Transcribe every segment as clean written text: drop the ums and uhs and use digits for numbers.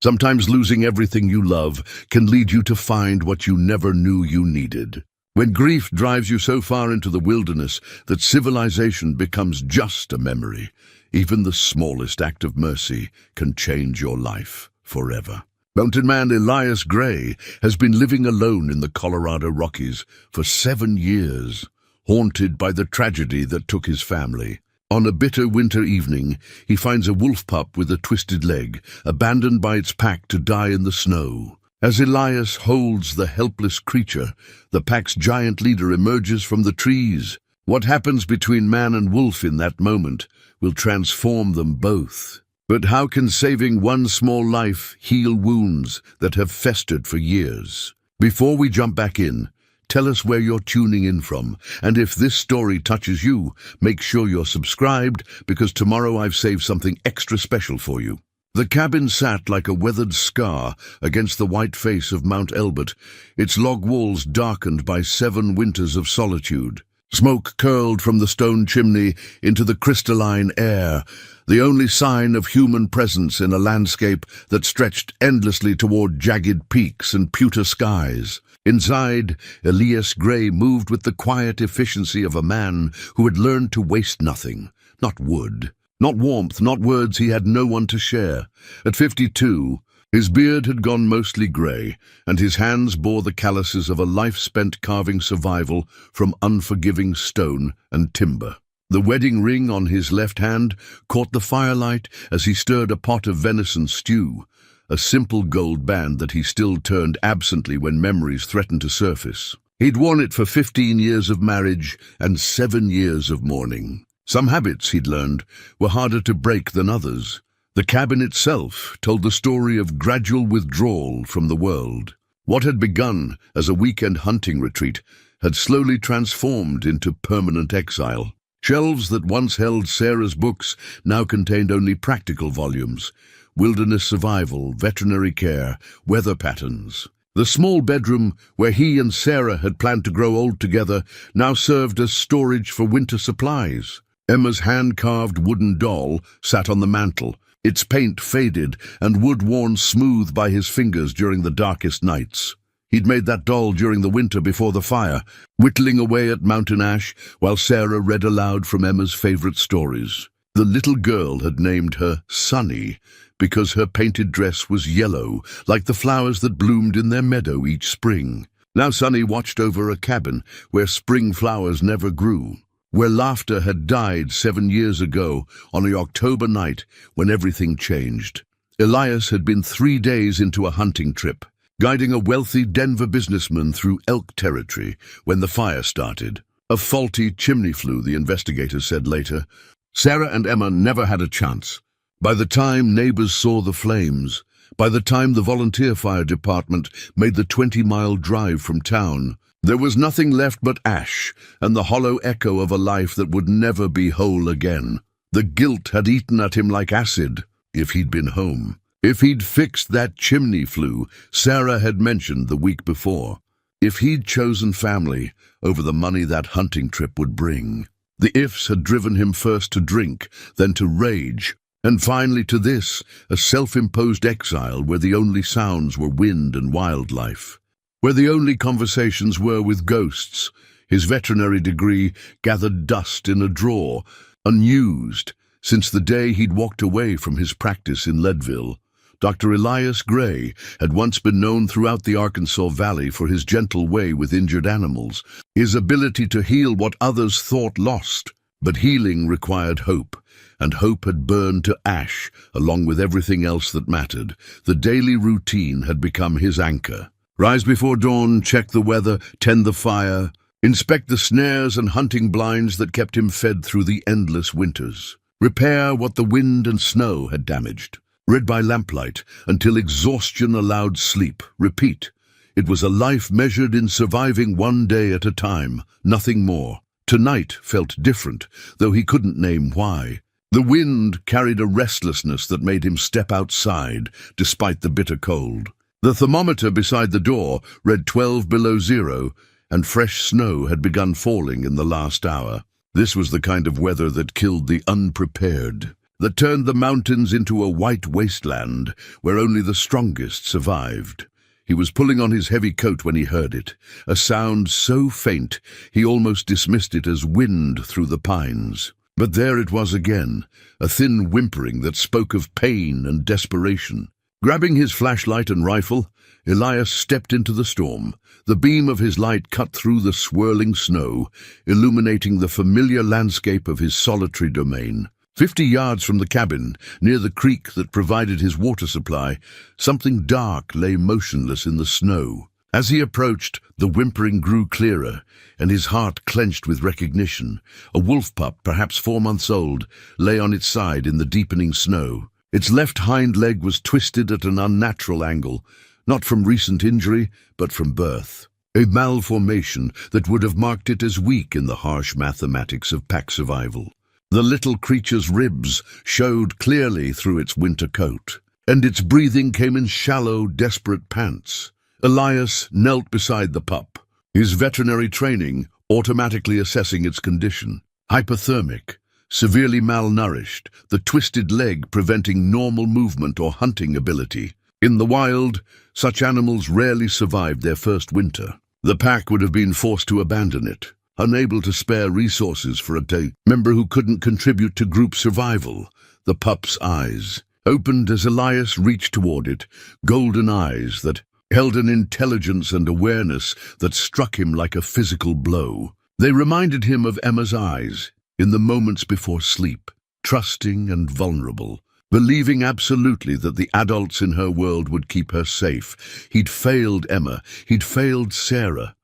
Sometimes losing everything you love can lead you to find what you never knew you needed. When grief drives you so far into the wilderness that civilization becomes just a memory, even the smallest act of mercy can change your life forever. Mountain man Elias Gray has been living alone in the Colorado Rockies for 7 years, haunted by the tragedy that took his family. On a bitter winter evening, he finds a wolf pup with a twisted leg, abandoned by its pack to die in the snow. As Elias holds the helpless creature, the pack's giant leader emerges from the trees. What happens between man and wolf in that moment will transform them both. But how can saving one small life heal wounds that have festered for years? Before we jump back in, tell us where you're tuning in from, and if this story touches you, make sure you're subscribed, because tomorrow I've saved something extra special for you. The cabin sat like a weathered scar against the white face of Mount Elbert, its log walls darkened by 7 winters of solitude. Smoke curled from the stone chimney into the crystalline air, the only sign of human presence in a landscape that stretched endlessly toward jagged peaks and pewter skies. Inside, Elias Gray moved with the quiet efficiency of a man who had learned to waste nothing. Not wood, not warmth, not words. He had no one to share. At 52, his beard had gone mostly gray, and his hands bore the calluses of a life spent carving survival from unforgiving stone and timber. The wedding ring on his left hand caught the firelight as he stirred a pot of venison stew, a simple gold band that he still turned absently when memories threatened to surface. He'd worn it for 15 years of marriage and 7 years of mourning. Some habits, he'd learned, were harder to break than others. The cabin itself told the story of gradual withdrawal from the world. What had begun as a weekend hunting retreat had slowly transformed into permanent exile. Shelves that once held Sarah's books now contained only practical volumes: wilderness survival, veterinary care, weather patterns. The small bedroom where he and Sarah had planned to grow old together now served as storage for winter supplies. Emma's hand-carved wooden doll sat on the mantel, its paint faded and wood worn smooth by his fingers during the darkest nights. He'd made that doll during the winter before the fire, whittling away at mountain ash while Sarah read aloud from Emma's favorite stories. The little girl had named her Sunny because her painted dress was yellow, like the flowers that bloomed in their meadow each spring. Now Sunny watched over a cabin where spring flowers never grew, where laughter had died 7 years ago on an October night when everything changed. Elias had been 3 days into a hunting trip, guiding a wealthy Denver businessman through elk territory when the fire started. A faulty chimney flue, the investigators said later. Sarah and Emma never had a chance. By the time neighbors saw the flames, by the time the volunteer fire department made the 20-mile drive from town, there was nothing left but ash and the hollow echo of a life that would never be whole again. The guilt had eaten at him like acid. If he'd been home, if he'd fixed that chimney flue Sarah had mentioned the week before, if he'd chosen family over the money that hunting trip would bring. The ifs had driven him first to drink, then to rage, and finally to this, a self-imposed exile where the only sounds were wind and wildlife, where the only conversations were with ghosts. His veterinary degree gathered dust in a drawer, unused since the day he'd walked away from his practice in Leadville. Dr. Elias Gray had once been known throughout the Arkansas Valley for his gentle way with injured animals, his ability to heal what others thought lost. But healing required hope, and hope had burned to ash along with everything else that mattered. The daily routine had become his anchor. Rise before dawn, check the weather, tend the fire, inspect the snares and hunting blinds that kept him fed through the endless winters. Repair what the wind and snow had damaged. Read by lamplight until exhaustion allowed sleep. Repeat. It was a life measured in surviving 1 day at a time, nothing more. Tonight felt different, though he couldn't name why. The wind carried a restlessness that made him step outside, despite the bitter cold. The thermometer beside the door read 12 below zero, and fresh snow had begun falling in the last hour. This was the kind of weather that killed the unprepared. that turned the mountains into a white wasteland where only the strongest survived. He was pulling on his heavy coat when he heard it, a sound so faint he almost dismissed it as wind through the pines. But there it was again, a thin whimpering that spoke of pain and desperation. Grabbing his flashlight and rifle, Elias stepped into the storm. The beam of his light cut through the swirling snow, illuminating the familiar landscape of his solitary domain. 50 yards from the cabin, near the creek that provided his water supply, something dark lay motionless in the snow. As he approached, the whimpering grew clearer, and his heart clenched with recognition. A wolf pup, perhaps 4 months old, lay on its side in the deepening snow. Its left hind leg was twisted at an unnatural angle, not from recent injury, but from birth. A malformation that would have marked it as weak in the harsh mathematics of pack survival. The little creature's ribs showed clearly through its winter coat, and its breathing came in shallow, desperate pants. Elias knelt beside the pup, his veterinary training automatically assessing its condition. Hypothermic, severely malnourished, the twisted leg preventing normal movement or hunting ability. In the wild, such animals rarely survived their first winter. The pack would have been forced to abandon it, unable to spare resources for a member who couldn't contribute to group survival. The pup's eyes opened as Elias reached toward it, golden eyes that held an intelligence and awareness that struck him like a physical blow. They reminded him of Emma's eyes in the moments before sleep, trusting and vulnerable, believing absolutely that the adults in her world would keep her safe. He'd failed Emma, he'd failed Sarah,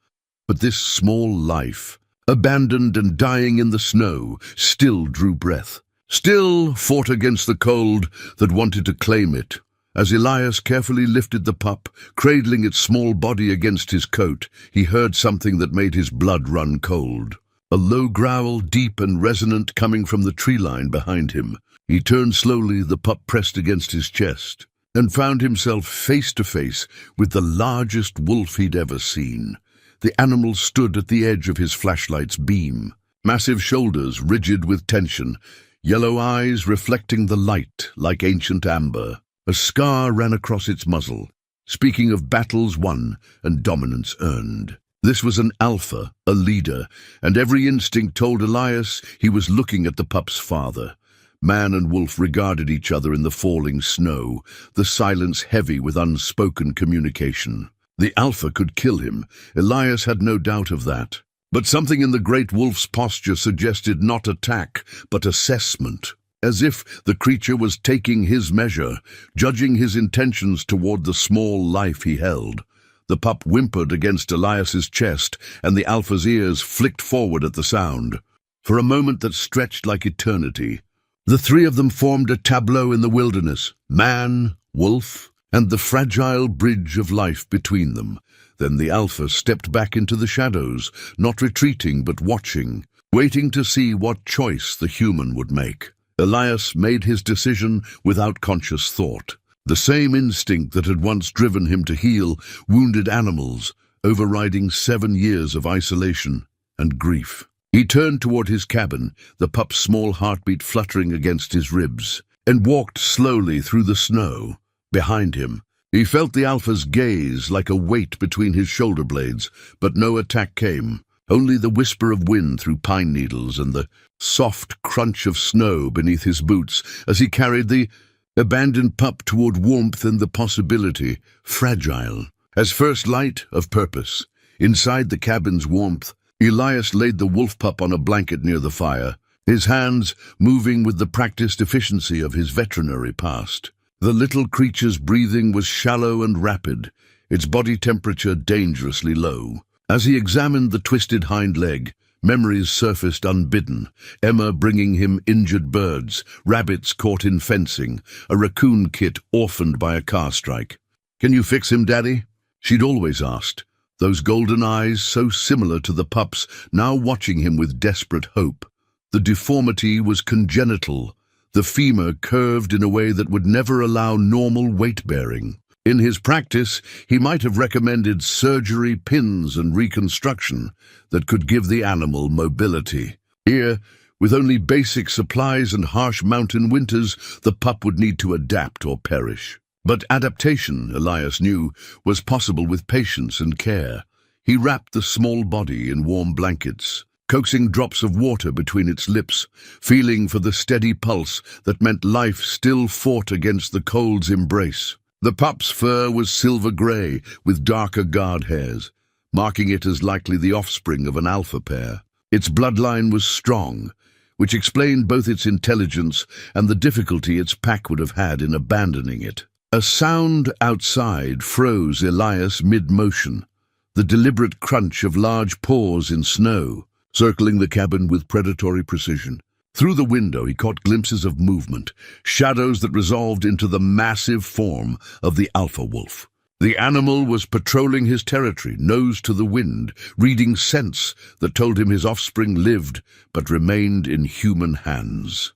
but this small life, abandoned and dying in the snow, still drew breath, still fought against the cold that wanted to claim it. As Elias carefully lifted the pup, cradling its small body against his coat, he heard something that made his blood run cold. A low growl, deep and resonant, coming from the tree line behind him. He turned slowly, the pup pressed against his chest, and found himself face to face with the largest wolf he'd ever seen. The animal stood at the edge of his flashlight's beam, massive shoulders rigid with tension, yellow eyes reflecting the light like ancient amber. A scar ran across its muzzle, speaking of battles won and dominance earned. This was an alpha, a leader, and every instinct told Elias he was looking at the pup's father. Man and wolf regarded each other in the falling snow, the silence heavy with unspoken communication. The alpha could kill him, Elias had no doubt of that. But something in the great wolf's posture suggested not attack, but assessment. As if the creature was taking his measure, judging his intentions toward the small life he held. The pup whimpered against Elias's chest, and the alpha's ears flicked forward at the sound. For a moment that stretched like eternity, the three of them formed a tableau in the wilderness, man, wolf, and the fragile bridge of life between them. Then the alpha stepped back into the shadows, not retreating but watching, waiting to see what choice the human would make. Elias made his decision without conscious thought. The same instinct that had once driven him to heal wounded animals, overriding 7 years of isolation and grief. He turned toward his cabin, the pup's small heartbeat fluttering against his ribs, and walked slowly through the snow. Behind him, he felt the alpha's gaze like a weight between his shoulder blades, but no attack came. Only the whisper of wind through pine needles and the soft crunch of snow beneath his boots as he carried the abandoned pup toward warmth and the possibility, fragile, as first light of purpose. Inside the cabin's warmth, Elias laid the wolf pup on a blanket near the fire, his hands moving with the practiced efficiency of his veterinary past. The little creature's breathing was shallow and rapid, its body temperature dangerously low. As he examined the twisted hind leg, memories surfaced unbidden. Emma bringing him injured birds, rabbits caught in fencing, a raccoon kit orphaned by a car strike. "Can you fix him, Daddy?" She'd always asked, those golden eyes so similar to the pup's, now watching him with desperate hope. The deformity was congenital, the femur curved in a way that would never allow normal weight-bearing. In his practice, he might have recommended surgery, pins, and reconstruction that could give the animal mobility. Here, With only basic supplies and harsh mountain winters, the pup would need to adapt or perish. But adaptation, Elias knew, was possible with patience and care. He wrapped the small body in warm blankets, coaxing drops of water between its lips, feeling for the steady pulse that meant life still fought against the cold's embrace. The pup's fur was silver-grey with darker guard hairs, marking it as likely the offspring of an alpha pair. Its bloodline was strong, which explained both its intelligence and the difficulty its pack would have had in abandoning it. A sound outside froze Elias mid-motion, the deliberate crunch of large paws in snow, circling the cabin with predatory precision. Through the window he caught glimpses of movement, shadows that resolved into the massive form of the alpha wolf. The animal was patrolling his territory, nose to the wind, reading scents that told him his offspring lived but remained in human hands.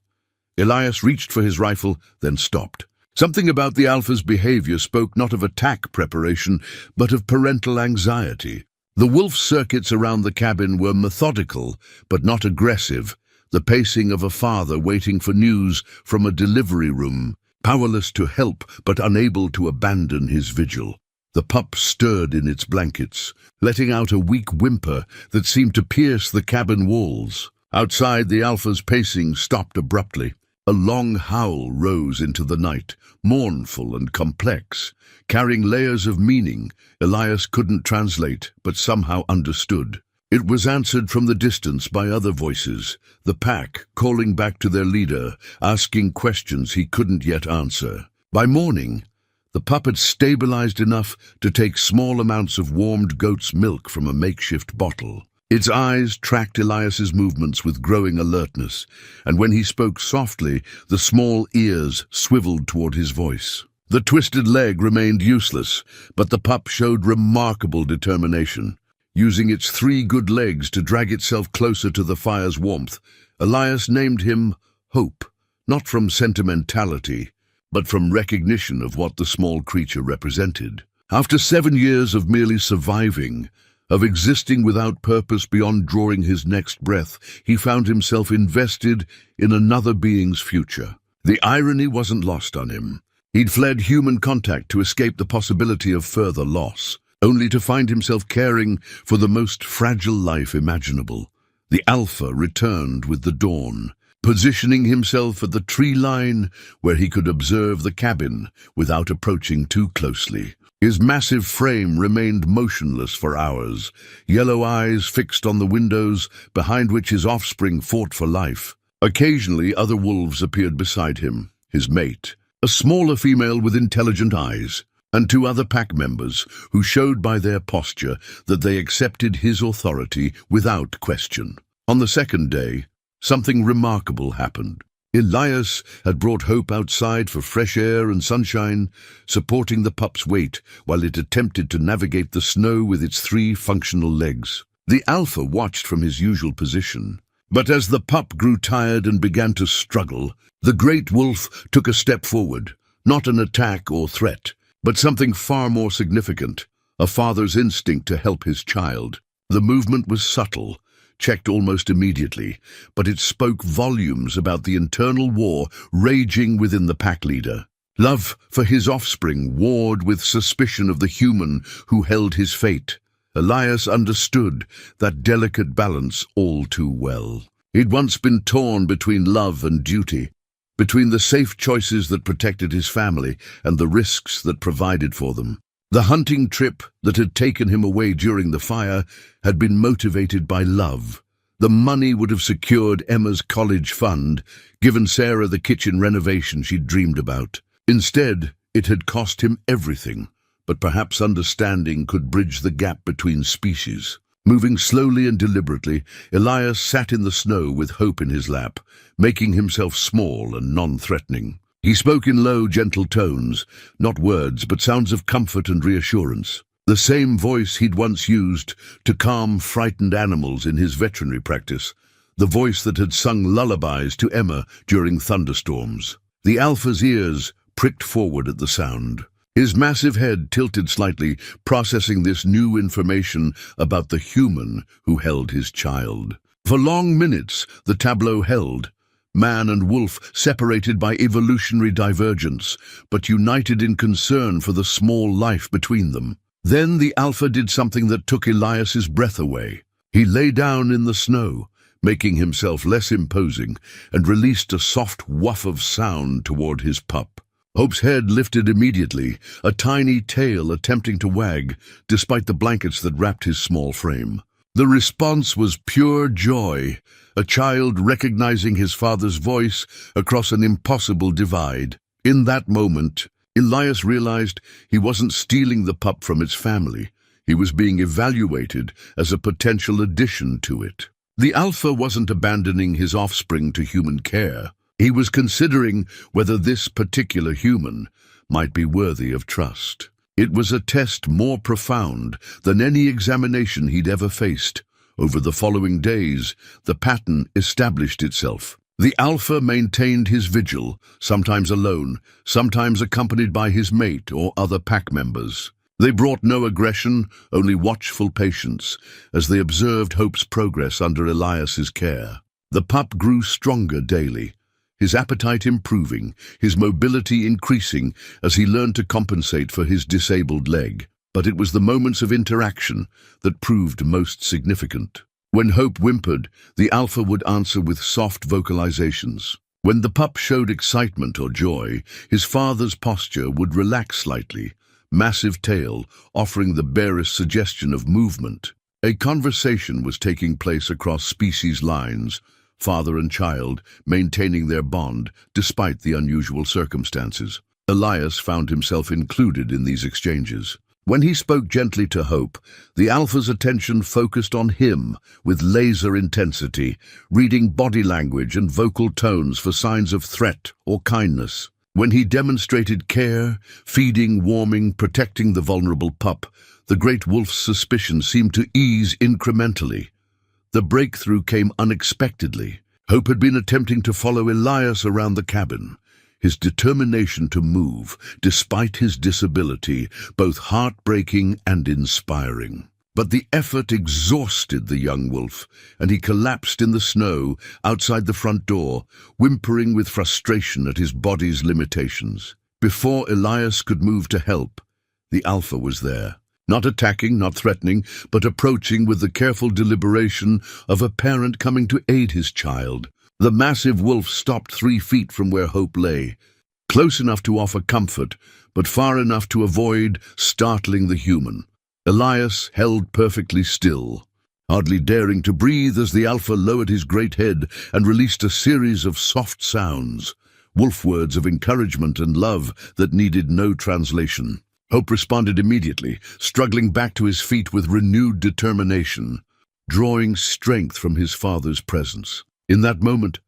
Elias reached for his rifle, then stopped. Something about the alpha's behavior spoke not of attack preparation, but of parental anxiety. The wolf's circuits around the cabin were methodical, but not aggressive, the pacing of a father waiting for news from a delivery room, powerless to help but unable to abandon his vigil. The pup stirred in its blankets, letting out a weak whimper that seemed to pierce the cabin walls. Outside, the alpha's pacing stopped abruptly. A long howl rose into the night, mournful and complex, carrying layers of meaning Elias couldn't translate but somehow understood. It was answered from the distance by other voices, the pack calling back to their leader, asking questions he couldn't yet answer. By morning, the pup had stabilized enough to take small amounts of warmed goat's milk from a makeshift bottle. Its eyes tracked Elias's movements with growing alertness, and when he spoke softly, the small ears swiveled toward his voice. The twisted leg remained useless, but the pup showed remarkable determination. Using its 3 good legs to drag itself closer to the fire's warmth, Elias named him Hope, not from sentimentality, but from recognition of what the small creature represented. After 7 years of merely surviving, of existing without purpose beyond drawing his next breath, he found himself invested in another being's future. The irony wasn't lost on him. He'd fled human contact to escape the possibility of further loss, only to find himself caring for the most fragile life imaginable. The alpha returned with the dawn, positioning himself at the tree line where he could observe the cabin without approaching too closely. His massive frame remained motionless for hours, yellow eyes fixed on the windows behind which his offspring fought for life. Occasionally, other wolves appeared beside him, his mate, a smaller female with intelligent eyes, and 2 other pack members who showed by their posture that they accepted his authority without question. On the 2nd day, something remarkable happened. Elias had brought Hope outside for fresh air and sunshine, supporting the pup's weight while it attempted to navigate the snow with its 3 functional legs. The alpha watched from his usual position, but as the pup grew tired and began to struggle, the great wolf took a step forward, not an attack or threat, but something far more significant, a father's instinct to help his child. The movement was subtle, checked almost immediately, but it spoke volumes about the internal war raging within the pack leader. Love for his offspring warred with suspicion of the human who held his fate. Elias understood that delicate balance all too well. He'd once been torn between love and duty, between the safe choices that protected his family and the risks that provided for them. The hunting trip that had taken him away during the fire had been motivated by love. The money would have secured Emma's college fund, given Sarah the kitchen renovation she'd dreamed about. Instead, it had cost him everything, but perhaps understanding could bridge the gap between species. Moving slowly and deliberately, Elias sat in the snow with Hope in his lap, making himself small and non-threatening. He spoke in low, gentle tones, not words, but sounds of comfort and reassurance. The same voice he'd once used to calm frightened animals in his veterinary practice, the voice that had sung lullabies to Emma during thunderstorms. The alpha's ears pricked forward at the sound. His massive head tilted slightly, processing this new information about the human who held his child. For long minutes, the tableau held. Man and wolf separated by evolutionary divergence, but united in concern for the small life between them. Then the alpha did something that took Elias's breath away. He lay down in the snow, making himself less imposing, and released a soft woof of sound toward his pup. Hope's head lifted immediately, a tiny tail attempting to wag, despite the blankets that wrapped his small frame. The response was pure joy, a child recognizing his father's voice across an impossible divide. In that moment, Elias realized he wasn't stealing the pup from its family. He was being evaluated as a potential addition to it. The alpha wasn't abandoning his offspring to human care. He was considering whether this particular human might be worthy of trust. It was a test more profound than any examination he'd ever faced. Over the following days, the pattern established itself. The alpha maintained his vigil, sometimes alone, sometimes accompanied by his mate or other pack members. They brought no aggression, only watchful patience, as they observed Hope's progress under Elias's care. The pup grew stronger daily, his appetite improving, his mobility increasing as he learned to compensate for his disabled leg. But it was the moments of interaction that proved most significant. When Hope whimpered, the alpha would answer with soft vocalizations. When the pup showed excitement or joy, his father's posture would relax slightly, massive tail offering the barest suggestion of movement. A conversation was taking place across species lines, father and child maintaining their bond despite the unusual circumstances. Elias found himself included in these exchanges. When he spoke gently to Hope, the alpha's attention focused on him with laser intensity, reading body language and vocal tones for signs of threat or kindness. When he demonstrated care, feeding, warming, protecting the vulnerable pup, the great wolf's suspicion seemed to ease incrementally. The breakthrough came unexpectedly. Hope had been attempting to follow Elias around the cabin, his determination to move, despite his disability, both heartbreaking and inspiring. But the effort exhausted the young wolf, and he collapsed in the snow outside the front door, whimpering with frustration at his body's limitations. Before Elias could move to help, the alpha was there. Not attacking, not threatening, but approaching with the careful deliberation of a parent coming to aid his child. The massive wolf stopped 3 feet from where Hope lay, close enough to offer comfort, but far enough to avoid startling the human. Elias held perfectly still, hardly daring to breathe as the alpha lowered his great head and released a series of soft sounds, wolf words of encouragement and love that needed no translation. Hope responded immediately, struggling back to his feet with renewed determination, drawing strength from his father's presence. In that moment,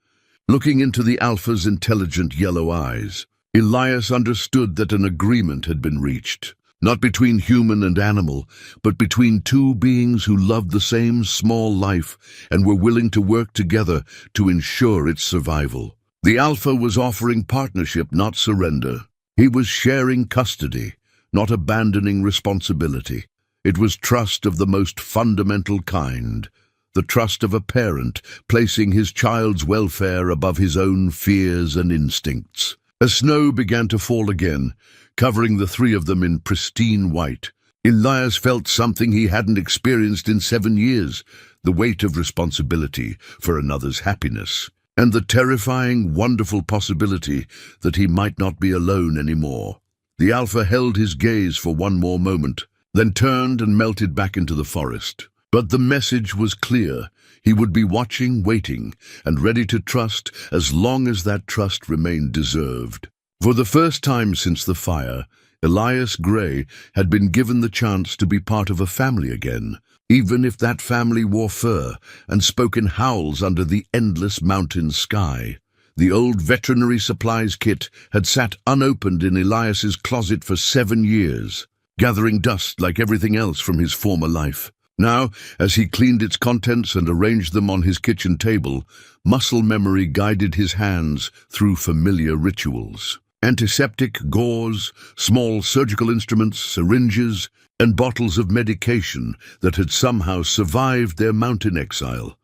looking into the alpha's intelligent yellow eyes, Elias understood that an agreement had been reached, not between human and animal, but between two beings who loved the same small life and were willing to work together to ensure its survival. The alpha was offering partnership, not surrender. He was sharing custody, not abandoning responsibility. It was trust of the most fundamental kind, the trust of a parent placing his child's welfare above his own fears and instincts. As snow began to fall again, covering the three of them in pristine white, Elias felt something he hadn't experienced in 7 years, the weight of responsibility for another's happiness, and the terrifying, wonderful possibility that he might not be alone anymore. The alpha held his gaze for one more moment, then turned and melted back into the forest. But the message was clear. He would be watching, waiting, and ready to trust as long as that trust remained deserved. For the first time since the fire, Elias Gray had been given the chance to be part of a family again, even if that family wore fur and spoke in howls under the endless mountain sky. The old veterinary supplies kit had sat unopened in Elias's closet for 7 years, gathering dust like everything else from his former life. Now, as he cleaned its contents and arranged them on his kitchen table, muscle memory guided his hands through familiar rituals. Antiseptic, gauze, small surgical instruments, syringes, and bottles of medication that had somehow survived their mountain exile.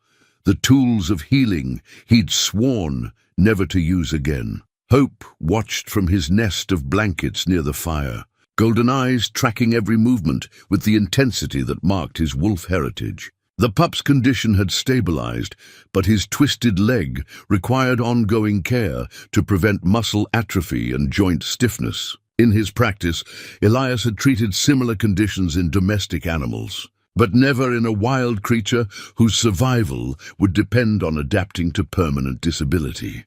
the tools of healing he'd sworn never to use again. Hope watched from his nest of blankets near the fire, golden eyes tracking every movement with the intensity that marked his wolf heritage. The pup's condition had stabilized, but his twisted leg required ongoing care to prevent muscle atrophy and joint stiffness. In his practice, Elias had treated similar conditions in domestic animals, but never in a wild creature whose survival would depend on adapting to permanent disability.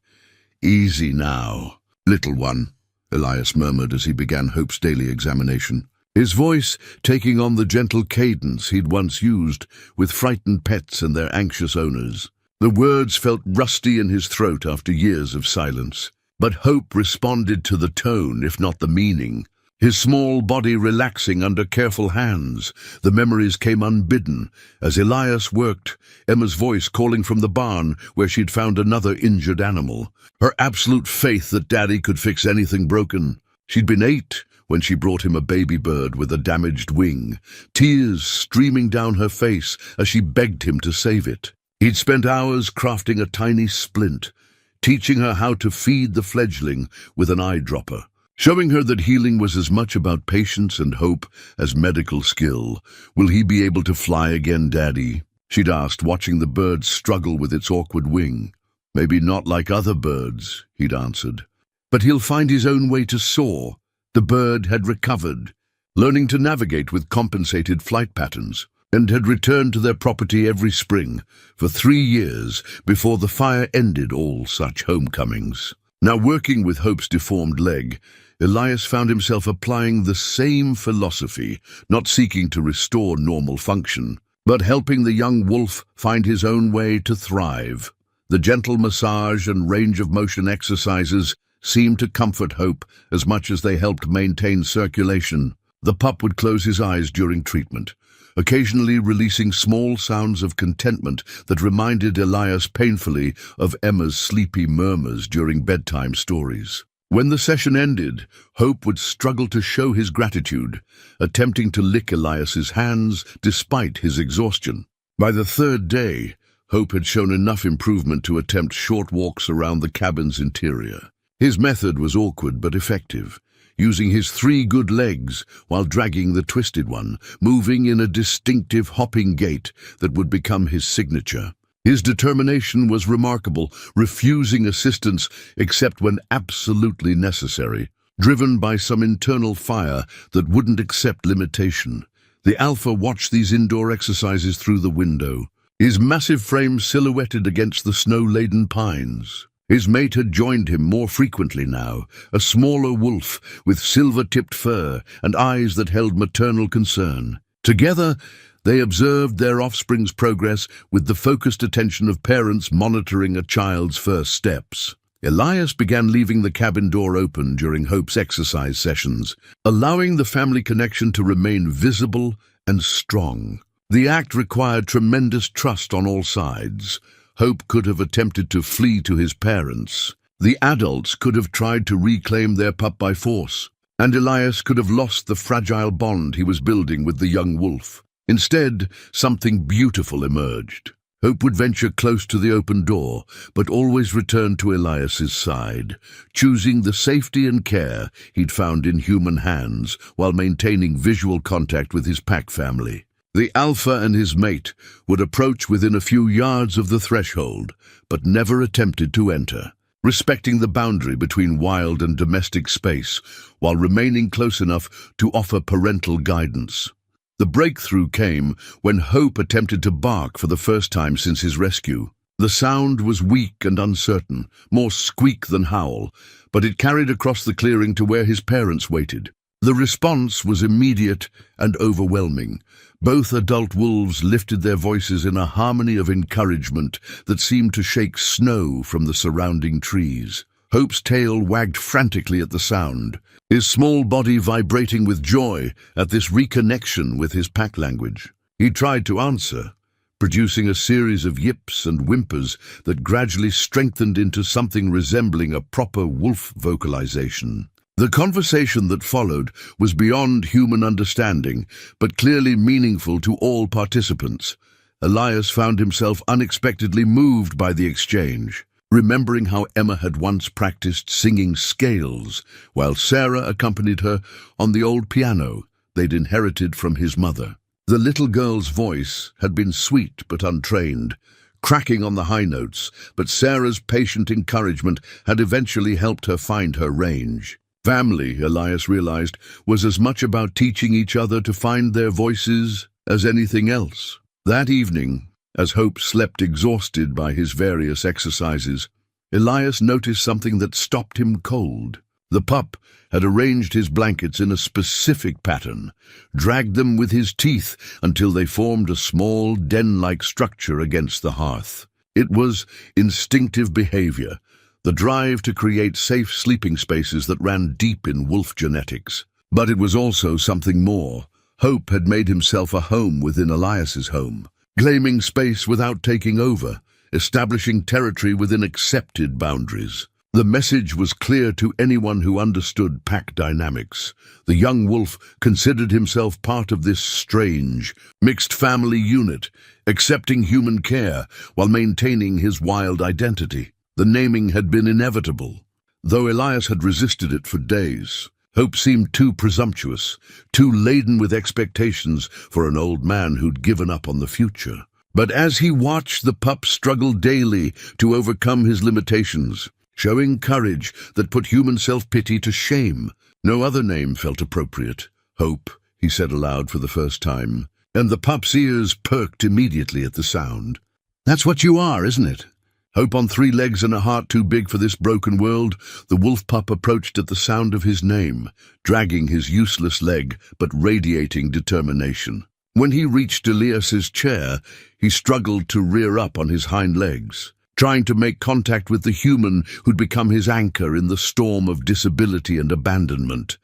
"Easy now, little one," Elias murmured as he began Hope's daily examination, his voice taking on the gentle cadence he'd once used with frightened pets and their anxious owners. The words felt rusty in his throat after years of silence, but Hope responded to the tone, if not the meaning. His small body relaxing under careful hands, the memories came unbidden as Elias worked, Emma's voice calling from the barn where she'd found another injured animal, her absolute faith that Daddy could fix anything broken. She'd been 8 when she brought him a baby bird with a damaged wing, tears streaming down her face as she begged him to save it. He'd spent hours crafting a tiny splint, teaching her how to feed the fledgling with an eyedropper, showing her that healing was as much about patience and hope as medical skill. "Will he be able to fly again, Daddy?" she'd asked, watching the bird struggle with its awkward wing. "Maybe not like other birds," he'd answered, "but he'll find his own way to soar." The bird had recovered, learning to navigate with compensated flight patterns, and had returned to their property every spring for 3 years before the fire ended all such homecomings. Now working with Hope's deformed leg, Elias found himself applying the same philosophy, not seeking to restore normal function, but helping the young wolf find his own way to thrive. The gentle massage and range of motion exercises seemed to comfort Hope as much as they helped maintain circulation. The pup would close his eyes during treatment, occasionally releasing small sounds of contentment that reminded Elias painfully of Emma's sleepy murmurs during bedtime stories. When the session ended, Hope would struggle to show his gratitude, attempting to lick Elias's hands despite his exhaustion. By the 3rd day, Hope had shown enough improvement to attempt short walks around the cabin's interior. His method was awkward but effective, using his 3 good legs while dragging the twisted one, moving in a distinctive hopping gait that would become his signature. His determination was remarkable, refusing assistance except when absolutely necessary, driven by some internal fire that wouldn't accept limitation. The alpha watched these indoor exercises through the window, his massive frame silhouetted against the snow-laden pines. His mate had joined him more frequently now, a smaller wolf with silver-tipped fur and eyes that held maternal concern. Together, they observed their offspring's progress with the focused attention of parents monitoring a child's first steps. Elias began leaving the cabin door open during Hope's exercise sessions, allowing the family connection to remain visible and strong. The act required tremendous trust on all sides. Hope could have attempted to flee to his parents. The adults could have tried to reclaim their pup by force, and Elias could have lost the fragile bond he was building with the young wolf. Instead, something beautiful emerged. Hope would venture close to the open door, but always return to Elias's side, choosing the safety and care he'd found in human hands while maintaining visual contact with his pack family. The alpha and his mate would approach within a few yards of the threshold, but never attempted to enter, respecting the boundary between wild and domestic space while remaining close enough to offer parental guidance. The breakthrough came when Hope attempted to bark for the first time since his rescue. The sound was weak and uncertain, more squeak than howl, but it carried across the clearing to where his parents waited. The response was immediate and overwhelming. Both adult wolves lifted their voices in a harmony of encouragement that seemed to shake snow from the surrounding trees. Hope's tail wagged frantically at the sound, his small body vibrating with joy at this reconnection with his pack language. He tried to answer, producing a series of yips and whimpers that gradually strengthened into something resembling a proper wolf vocalization. The conversation that followed was beyond human understanding, but clearly meaningful to all participants. Elias found himself unexpectedly moved by the exchange, remembering how Emma had once practiced singing scales while Sarah accompanied her on the old piano they'd inherited from his mother. The little girl's voice had been sweet but untrained, cracking on the high notes, but Sarah's patient encouragement had eventually helped her find her range. Family, Elias realized, was as much about teaching each other to find their voices as anything else. That evening, as Hope slept exhausted by his various exercises, Elias noticed something that stopped him cold. The pup had arranged his blankets in a specific pattern, dragged them with his teeth until they formed a small den-like structure against the hearth. It was instinctive behavior, the drive to create safe sleeping spaces that ran deep in wolf genetics. But it was also something more. Hope had made himself a home within Elias's home, claiming space without taking over, establishing territory within accepted boundaries. The message was clear to anyone who understood pack dynamics. The young wolf considered himself part of this strange, mixed family unit, accepting human care while maintaining his wild identity. The naming had been inevitable, though Elias had resisted it for days. Hope seemed too presumptuous, too laden with expectations for an old man who'd given up on the future. But as he watched the pup struggle daily to overcome his limitations, showing courage that put human self-pity to shame, no other name felt appropriate. Hope, he said aloud for the first time, and the pup's ears perked immediately at the sound. That's what you are, isn't it? Hope on 3 legs and a heart too big for this broken world, the wolf pup approached at the sound of his name, dragging his useless leg but radiating determination. When he reached Elias's chair, he struggled to rear up on his hind legs, trying to make contact with the human who'd become his anchor in the storm of disability and abandonment.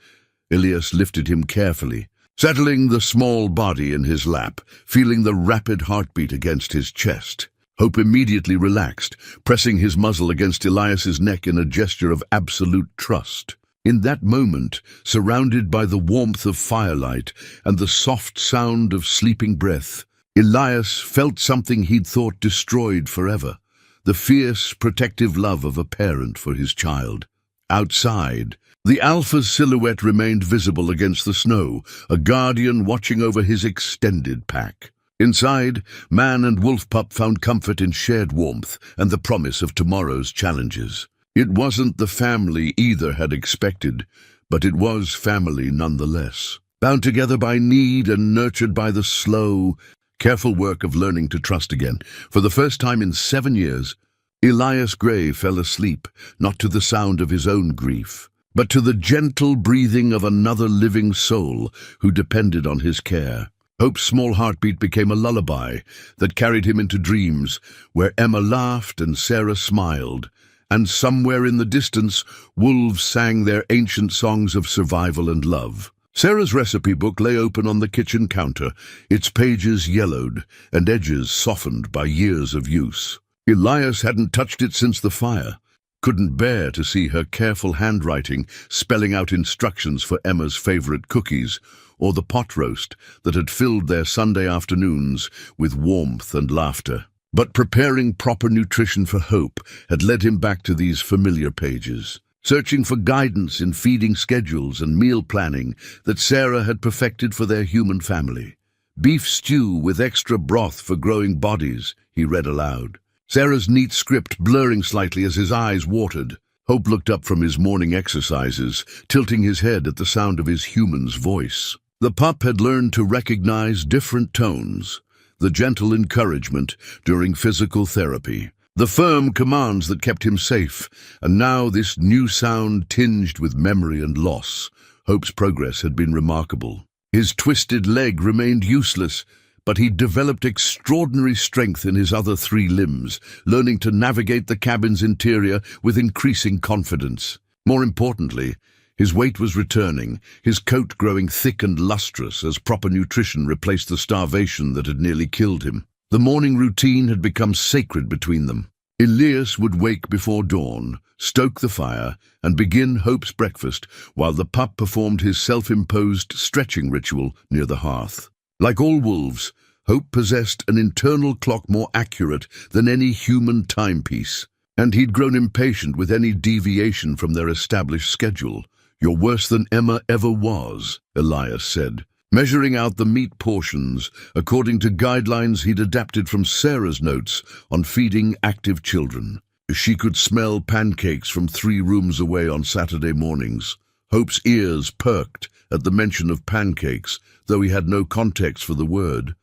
Elias lifted him carefully, settling the small body in his lap, feeling the rapid heartbeat against his chest. Hope immediately relaxed, pressing his muzzle against Elias's neck in a gesture of absolute trust. In that moment, surrounded by the warmth of firelight and the soft sound of sleeping breath, Elias felt something he'd thought destroyed forever, the fierce, protective love of a parent for his child. Outside, the alpha's silhouette remained visible against the snow, a guardian watching over his extended pack. Inside, man and wolf pup found comfort in shared warmth and the promise of tomorrow's challenges. It wasn't the family either had expected, but it was family nonetheless, bound together by need and nurtured by the slow, careful work of learning to trust again. For the first time in 7 years, Elias Gray fell asleep, not to the sound of his own grief, but to the gentle breathing of another living soul who depended on his care. Hope's small heartbeat became a lullaby that carried him into dreams where Emma laughed and Sarah smiled, and somewhere in the distance, wolves sang their ancient songs of survival and love. Sarah's recipe book lay open on the kitchen counter, its pages yellowed and edges softened by years of use. Elias hadn't touched it since the fire, couldn't bear to see her careful handwriting spelling out instructions for Emma's favorite cookies, or the pot roast that had filled their Sunday afternoons with warmth and laughter. But preparing proper nutrition for Hope had led him back to these familiar pages, searching for guidance in feeding schedules and meal planning that Sarah had perfected for their human family. Beef stew with extra broth for growing bodies, he read aloud, Sarah's neat script blurring slightly as his eyes watered. Hope looked up from his morning exercises, tilting his head at the sound of his human's voice. The pup had learned to recognize different tones, the gentle encouragement during physical therapy, the firm commands that kept him safe, and now this new sound tinged with memory and loss. Hope's progress had been remarkable. His twisted leg remained useless, but he developed extraordinary strength in his other 3 limbs, learning to navigate the cabin's interior with increasing confidence. More importantly, his weight was returning, his coat growing thick and lustrous as proper nutrition replaced the starvation that had nearly killed him. The morning routine had become sacred between them. Elias would wake before dawn, stoke the fire, and begin Hope's breakfast, while the pup performed his self-imposed stretching ritual near the hearth. Like all wolves, Hope possessed an internal clock more accurate than any human timepiece, and he'd grown impatient with any deviation from their established schedule. "You're worse than Emma ever was," Elias said, measuring out the meat portions according to guidelines he'd adapted from Sarah's notes on feeding active children. She could smell pancakes from 3 rooms away on Saturday mornings. Hope's ears perked at the mention of pancakes, though he had no context for the word.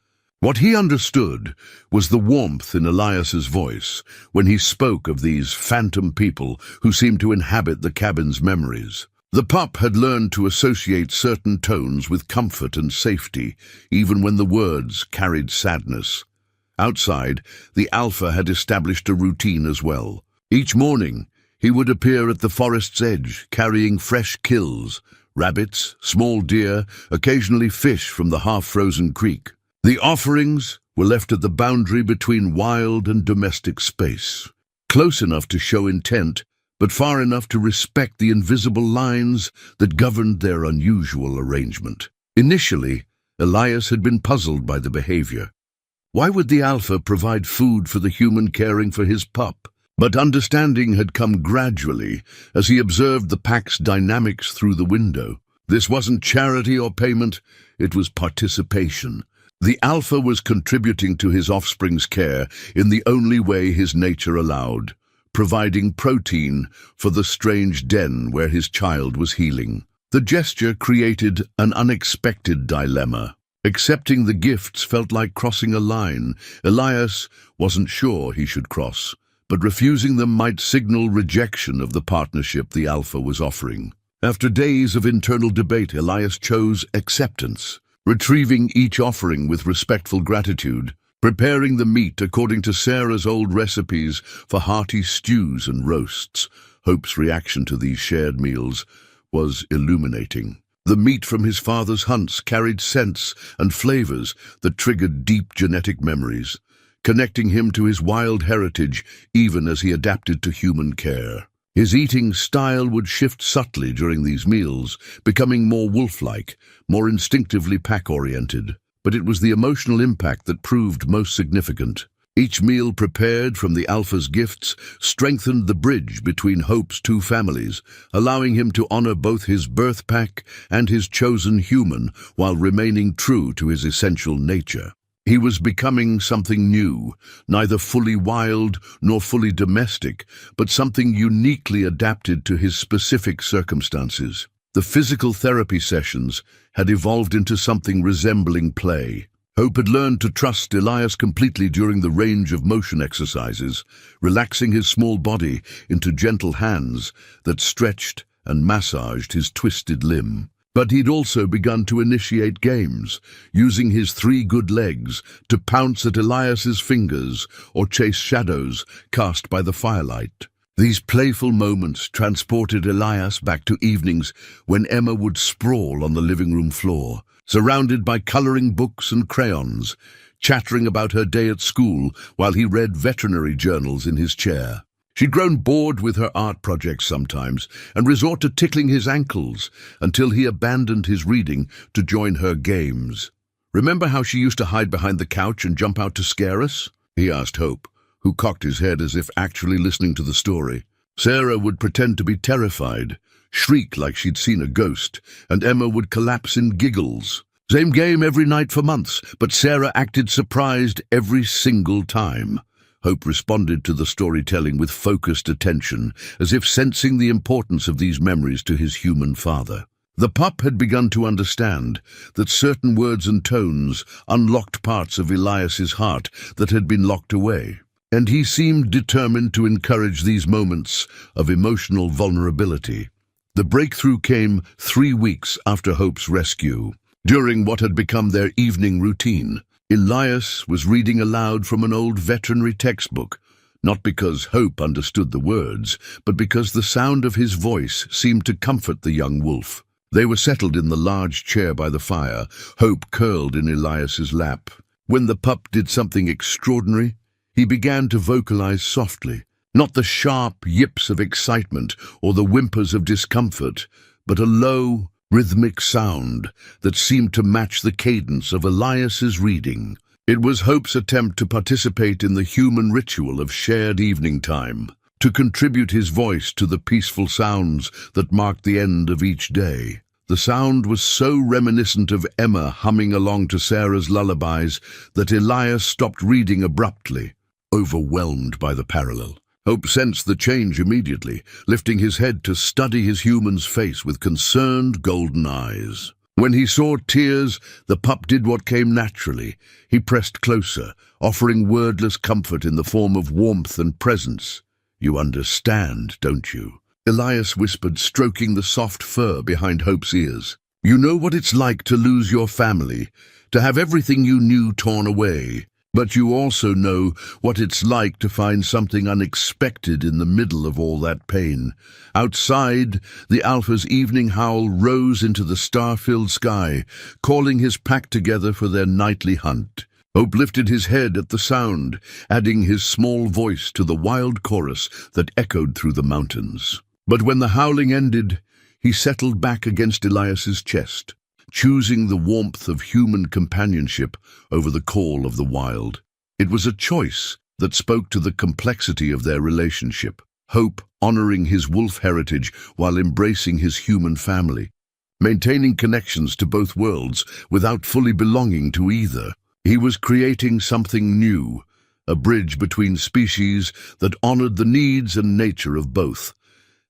What he understood was the warmth in Elias's voice when he spoke of these phantom people who seemed to inhabit the cabin's memories. The pup had learned to associate certain tones with comfort and safety, even when the words carried sadness. Outside, the alpha had established a routine as well. Each morning, he would appear at the forest's edge, carrying fresh kills, rabbits, small deer, occasionally fish from the half-frozen creek. The offerings were left at the boundary between wild and domestic space, close enough to show intent, but far enough to respect the invisible lines that governed their unusual arrangement. Initially, Elias had been puzzled by the behavior. Why would the alpha provide food for the human caring for his pup? But understanding had come gradually as he observed the pack's dynamics through the window. This wasn't charity or payment, it was participation. The alpha was contributing to his offspring's care in the only way his nature allowed, providing protein for the strange den where his child was healing. The gesture created an unexpected dilemma. Accepting the gifts felt like crossing a line Elias wasn't sure he should cross, but refusing them might signal rejection of the partnership the alpha was offering. After days of internal debate, Elias chose acceptance, retrieving each offering with respectful gratitude, preparing the meat according to Sarah's old recipes for hearty stews and roasts. Hope's reaction to these shared meals was illuminating. The meat from his father's hunts carried scents and flavors that triggered deep genetic memories, connecting him to his wild heritage even as he adapted to human care. His eating style would shift subtly during these meals, becoming more wolf-like, more instinctively pack-oriented. But it was the emotional impact that proved most significant. Each meal prepared from the alpha's gifts strengthened the bridge between Hope's 2 families, allowing him to honor both his birth pack and his chosen human while remaining true to his essential nature. He was becoming something new, neither fully wild nor fully domestic, but something uniquely adapted to his specific circumstances. The physical therapy sessions had evolved into something resembling play. Hope had learned to trust Elias completely during the range of motion exercises, relaxing his small body into gentle hands that stretched and massaged his twisted limb. But he'd also begun to initiate games, using his 3 good legs to pounce at Elias's fingers or chase shadows cast by the firelight. These playful moments transported Elias back to evenings when Emma would sprawl on the living room floor, surrounded by coloring books and crayons, chattering about her day at school while he read veterinary journals in his chair. She'd grown bored with her art projects sometimes and resort to tickling his ankles until he abandoned his reading to join her games. "Remember how she used to hide behind the couch and jump out to scare us?" he asked Hope, who cocked his head as if actually listening to the story. Sarah would pretend to be terrified, shriek like she'd seen a ghost, and Emma would collapse in giggles. Same game every night for months, but Sarah acted surprised every single time. Hope responded to the storytelling with focused attention, as if sensing the importance of these memories to his human father. The pup had begun to understand that certain words and tones unlocked parts of Elias's heart that had been locked away, and he seemed determined to encourage these moments of emotional vulnerability. The breakthrough came 3 weeks after Hope's rescue, during what had become their evening routine. Elias was reading aloud from an old veterinary textbook, not because Hope understood the words, but because the sound of his voice seemed to comfort the young wolf. They were settled in the large chair by the fire, Hope curled in Elias's lap. When the pup did something extraordinary, he began to vocalize softly, not the sharp yips of excitement or the whimpers of discomfort, but a low, rhythmic sound that seemed to match the cadence of Elias's reading. It was Hope's attempt to participate in the human ritual of shared evening time, to contribute his voice to the peaceful sounds that marked the end of each day. The sound was so reminiscent of Emma humming along to Sarah's lullabies that Elias stopped reading abruptly, overwhelmed by the parallel. Hope sensed the change immediately, lifting his head to study his human's face with concerned golden eyes. When he saw tears, the pup did what came naturally. He pressed closer, offering wordless comfort in the form of warmth and presence. "You understand, don't you?" Elias whispered, stroking the soft fur behind Hope's ears. "You know what it's like to lose your family, to have everything you knew torn away. But you also know what it's like to find something unexpected in the middle of all that pain." Outside, the Alpha's evening howl rose into the star-filled sky, calling his pack together for their nightly hunt. Hope lifted his head at the sound, adding his small voice to the wild chorus that echoed through the mountains. But when the howling ended, he settled back against Elias's chest, choosing the warmth of human companionship over the call of the wild. It was a choice that spoke to the complexity of their relationship. Hope honoring his wolf heritage while embracing his human family, maintaining connections to both worlds without fully belonging to either. He was creating something new, a bridge between species that honored the needs and nature of both.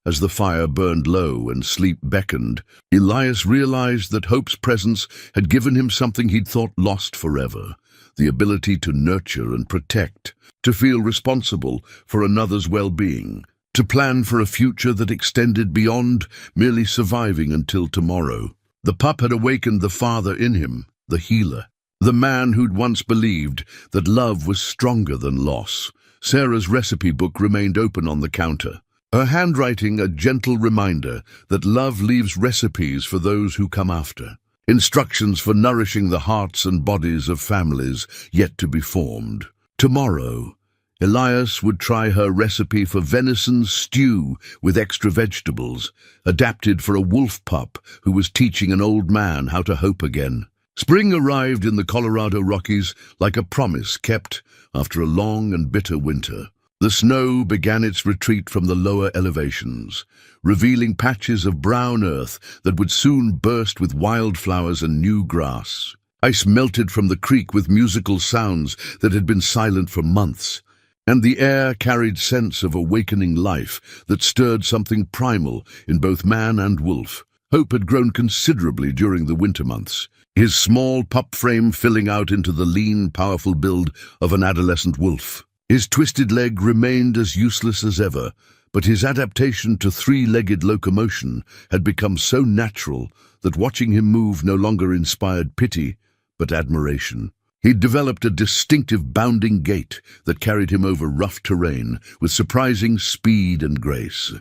As the fire burned low and sleep beckoned, Elias realized that Hope's presence had given him something he'd thought lost forever: the ability to nurture and protect, to feel responsible for another's well-being, to plan for a future that extended beyond merely surviving until tomorrow. The pup had awakened the father in him, the healer, the man who'd once believed that love was stronger than loss. Sarah's recipe book remained open on the counter, her handwriting a gentle reminder that love leaves recipes for those who come after, instructions for nourishing the hearts and bodies of families yet to be formed. Tomorrow, Elias would try her recipe for venison stew with extra vegetables, adapted for a wolf pup who was teaching an old man how to hope again. Spring arrived in the Colorado Rockies like a promise kept after a long and bitter winter. The snow began its retreat from the lower elevations, revealing patches of brown earth that would soon burst with wildflowers and new grass. Ice melted from the creek with musical sounds that had been silent for months, and the air carried sense of awakening life that stirred something primal in both man and wolf. Hope had grown considerably during the winter months, his small pup frame filling out into the lean, powerful build of an adolescent wolf. His twisted leg remained as useless as ever, but his adaptation to three-legged locomotion had become so natural that watching him move no longer inspired pity, but admiration. He'd developed a distinctive bounding gait that carried him over rough terrain with surprising speed and grace.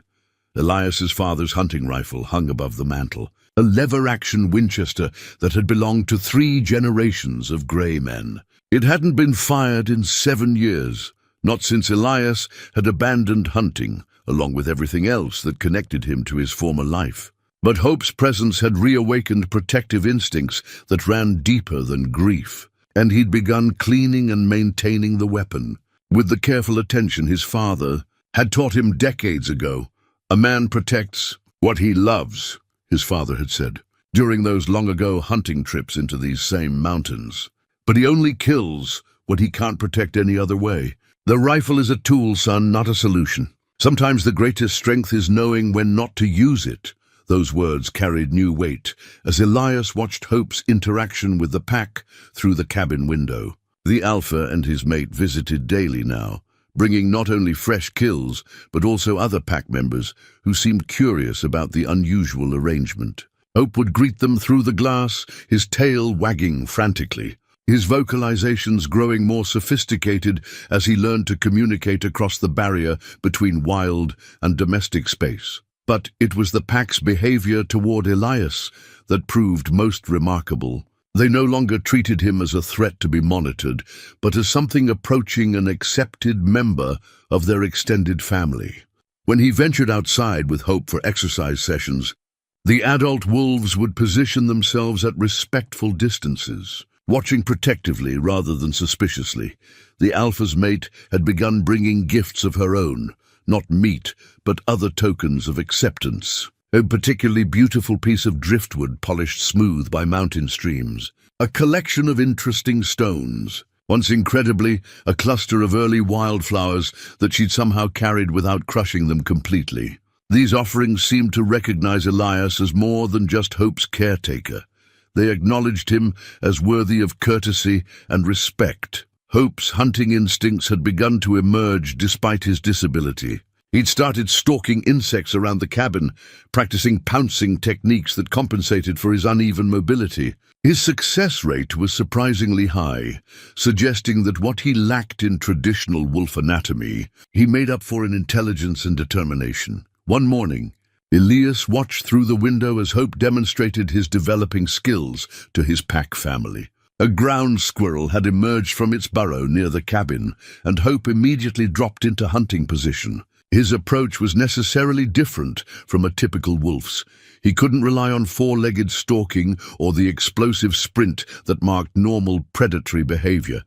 Elias's father's hunting rifle hung above the mantel, a lever-action Winchester that had belonged to 3 generations of grey men. It hadn't been fired in 7 years, not since Elias had abandoned hunting, along with everything else that connected him to his former life. But Hope's presence had reawakened protective instincts that ran deeper than grief, and he'd begun cleaning and maintaining the weapon, with the careful attention his father had taught him decades ago. "A man protects what he loves," his father had said, during those long-ago hunting trips into these same mountains. "But he only kills what he can't protect any other way. The rifle is a tool, son, not a solution. Sometimes the greatest strength is knowing when not to use it." Those words carried new weight as Elias watched Hope's interaction with the pack through the cabin window. The Alpha and his mate visited daily now, bringing not only fresh kills, but also other pack members who seemed curious about the unusual arrangement. Hope would greet them through the glass, his tail wagging frantically, his vocalizations growing more sophisticated as he learned to communicate across the barrier between wild and domestic space. But it was the pack's behavior toward Elias that proved most remarkable. They no longer treated him as a threat to be monitored, but as something approaching an accepted member of their extended family. When he ventured outside with Hope for exercise sessions, the adult wolves would position themselves at respectful distances, Watching protectively rather than suspiciously, the alpha's mate had begun bringing gifts of her own, not meat, but other tokens of acceptance. A particularly beautiful piece of driftwood polished smooth by mountain streams. A collection of interesting stones. Once incredibly, a cluster of early wildflowers that she'd somehow carried without crushing them completely. These offerings seemed to recognize Elias as more than just Hope's caretaker. They acknowledged him as worthy of courtesy and respect. Hope's hunting instincts had begun to emerge despite his disability. He'd started stalking insects around the cabin, practicing pouncing techniques that compensated for his uneven mobility. His success rate was surprisingly high, suggesting that what he lacked in traditional wolf anatomy, he made up for in intelligence and determination. One morning, Elias watched through the window as Hope demonstrated his developing skills to his pack family. A ground squirrel had emerged from its burrow near the cabin, and Hope immediately dropped into hunting position. His approach was necessarily different from a typical wolf's. He couldn't rely on four-legged stalking or the explosive sprint that marked normal predatory behavior.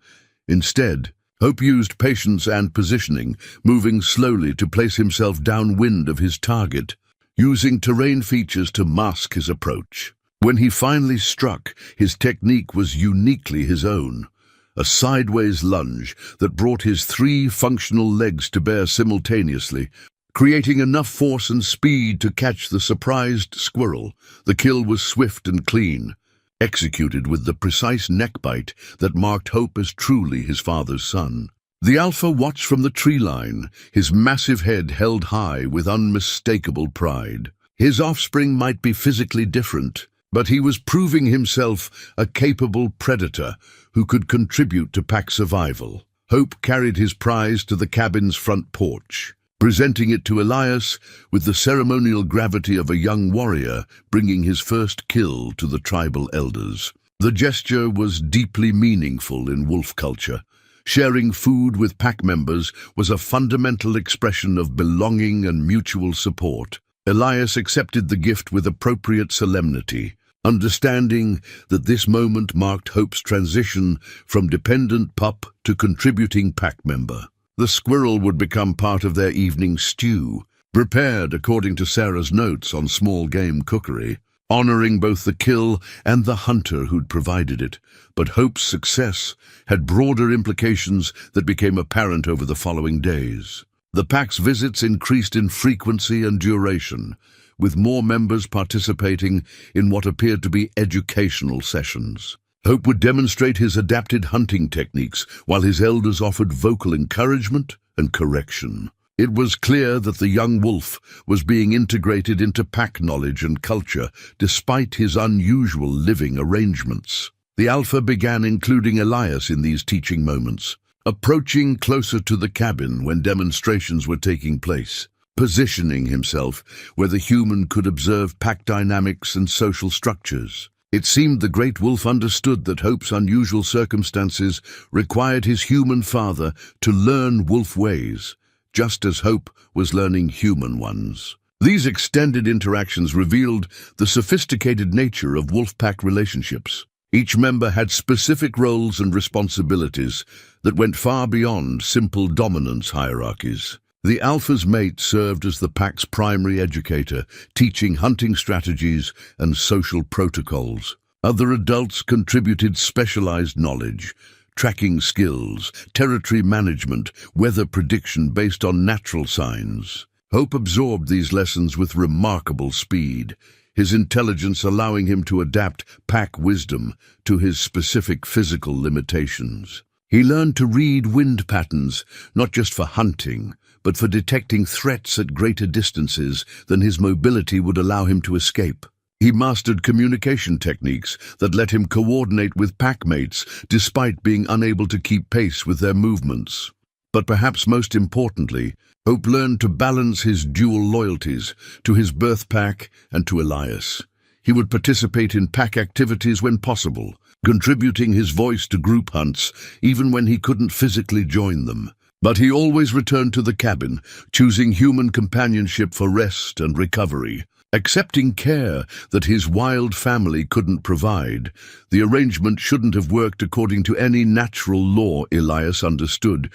Instead, Hope used patience and positioning, moving slowly to place himself downwind of his target, using terrain features to mask his approach. When he finally struck, his technique was uniquely his own. A sideways lunge that brought his three functional legs to bear simultaneously, creating enough force and speed to catch the surprised squirrel. The kill was swift and clean, executed with the precise neckbite that marked Hope as truly his father's son. The alpha watched from the tree line, his massive head held high with unmistakable pride. His offspring might be physically different, but he was proving himself a capable predator who could contribute to pack survival. Hope carried his prize to the cabin's front porch, presenting it to Elias with the ceremonial gravity of a young warrior bringing his first kill to the tribal elders. The gesture was deeply meaningful in wolf culture. Sharing food with pack members was a fundamental expression of belonging and mutual support. Elias accepted the gift with appropriate solemnity, understanding that this moment marked Hope's transition from dependent pup to contributing pack member. The squirrel would become part of their evening stew, prepared according to Sarah's notes on small game cookery, honoring both the kill and the hunter who'd provided it. But Hope's success had broader implications that became apparent over the following days. The pack's visits increased in frequency and duration, with more members participating in what appeared to be educational sessions. Hope would demonstrate his adapted hunting techniques, while his elders offered vocal encouragement and correction. It was clear that the young wolf was being integrated into pack knowledge and culture, despite his unusual living arrangements. The alpha began including Elias in these teaching moments, approaching closer to the cabin when demonstrations were taking place, positioning himself where the human could observe pack dynamics and social structures. It seemed the great wolf understood that Hope's unusual circumstances required his human father to learn wolf ways, just as Hope was learning human ones. These extended interactions revealed the sophisticated nature of wolf pack relationships. Each member had specific roles and responsibilities that went far beyond simple dominance hierarchies. The alpha's mate served as the pack's primary educator, teaching hunting strategies and social protocols. Other adults contributed specialized knowledge, tracking skills, territory management, weather prediction based on natural signs. Hope absorbed these lessons with remarkable speed, his intelligence allowing him to adapt pack wisdom to his specific physical limitations. He learned to read wind patterns, not just for hunting, but for detecting threats at greater distances than his mobility would allow him to escape. He mastered communication techniques that let him coordinate with packmates despite being unable to keep pace with their movements. But perhaps most importantly, Hope learned to balance his dual loyalties to his birth pack and to Elias. He would participate in pack activities when possible, contributing his voice to group hunts even when he couldn't physically join them. But he always returned to the cabin, choosing human companionship for rest and recovery. Accepting care that his wild family couldn't provide, the arrangement shouldn't have worked according to any natural law Elias understood,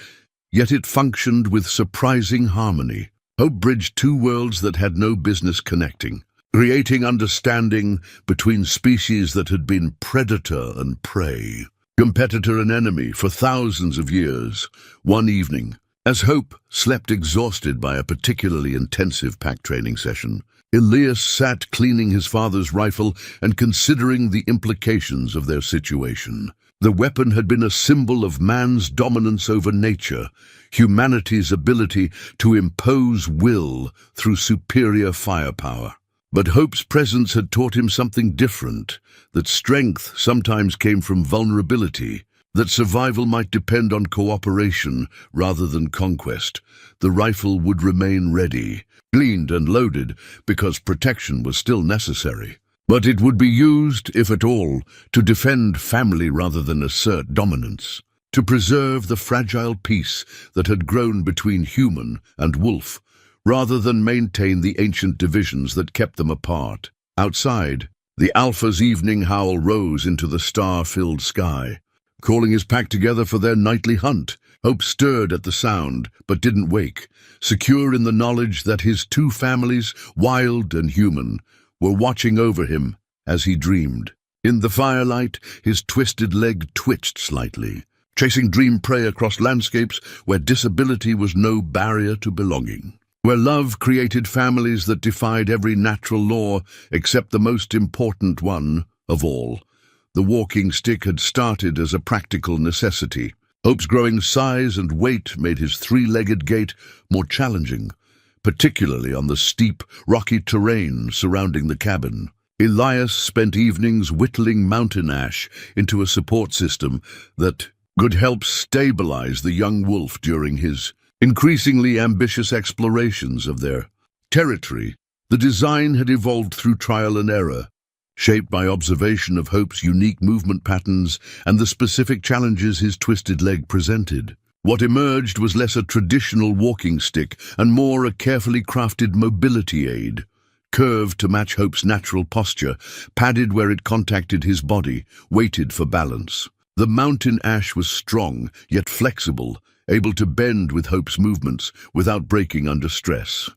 yet it functioned with surprising harmony. Hope bridged two worlds that had no business connecting, creating understanding between species that had been predator and prey, competitor and enemy for thousands of years. One evening, as Hope slept exhausted by a particularly intensive pack training session, Elias sat cleaning his father's rifle and considering the implications of their situation. The weapon had been a symbol of man's dominance over nature, humanity's ability to impose will through superior firepower. But Hope's presence had taught him something different, that strength sometimes came from vulnerability, that survival might depend on cooperation rather than conquest. The rifle would remain ready, cleaned and loaded, because protection was still necessary. But it would be used, if at all, to defend family rather than assert dominance, to preserve the fragile peace that had grown between human and wolf, rather than maintain the ancient divisions that kept them apart. Outside, the alpha's evening howl rose into the star-filled sky, calling his pack together for their nightly hunt. Hope stirred at the sound, but didn't wake, secure in the knowledge that his two families, wild and human, were watching over him as he dreamed. In the firelight, his twisted leg twitched slightly, chasing dream prey across landscapes where disability was no barrier to belonging, where love created families that defied every natural law except the most important one of all. The walking stick had started as a practical necessity. Hope's growing size and weight made his three-legged gait more challenging, particularly on the steep, rocky terrain surrounding the cabin. Elias spent evenings whittling mountain ash into a support system that could help stabilize the young wolf during his increasingly ambitious explorations of their territory. The design had evolved through trial and error, shaped by observation of Hope's unique movement patterns and the specific challenges his twisted leg presented. What emerged was less a traditional walking stick and more a carefully crafted mobility aid, curved to match Hope's natural posture, padded where it contacted his body, weighted for balance. The mountain ash was strong, yet flexible, able to bend with Hope's movements without breaking under stress.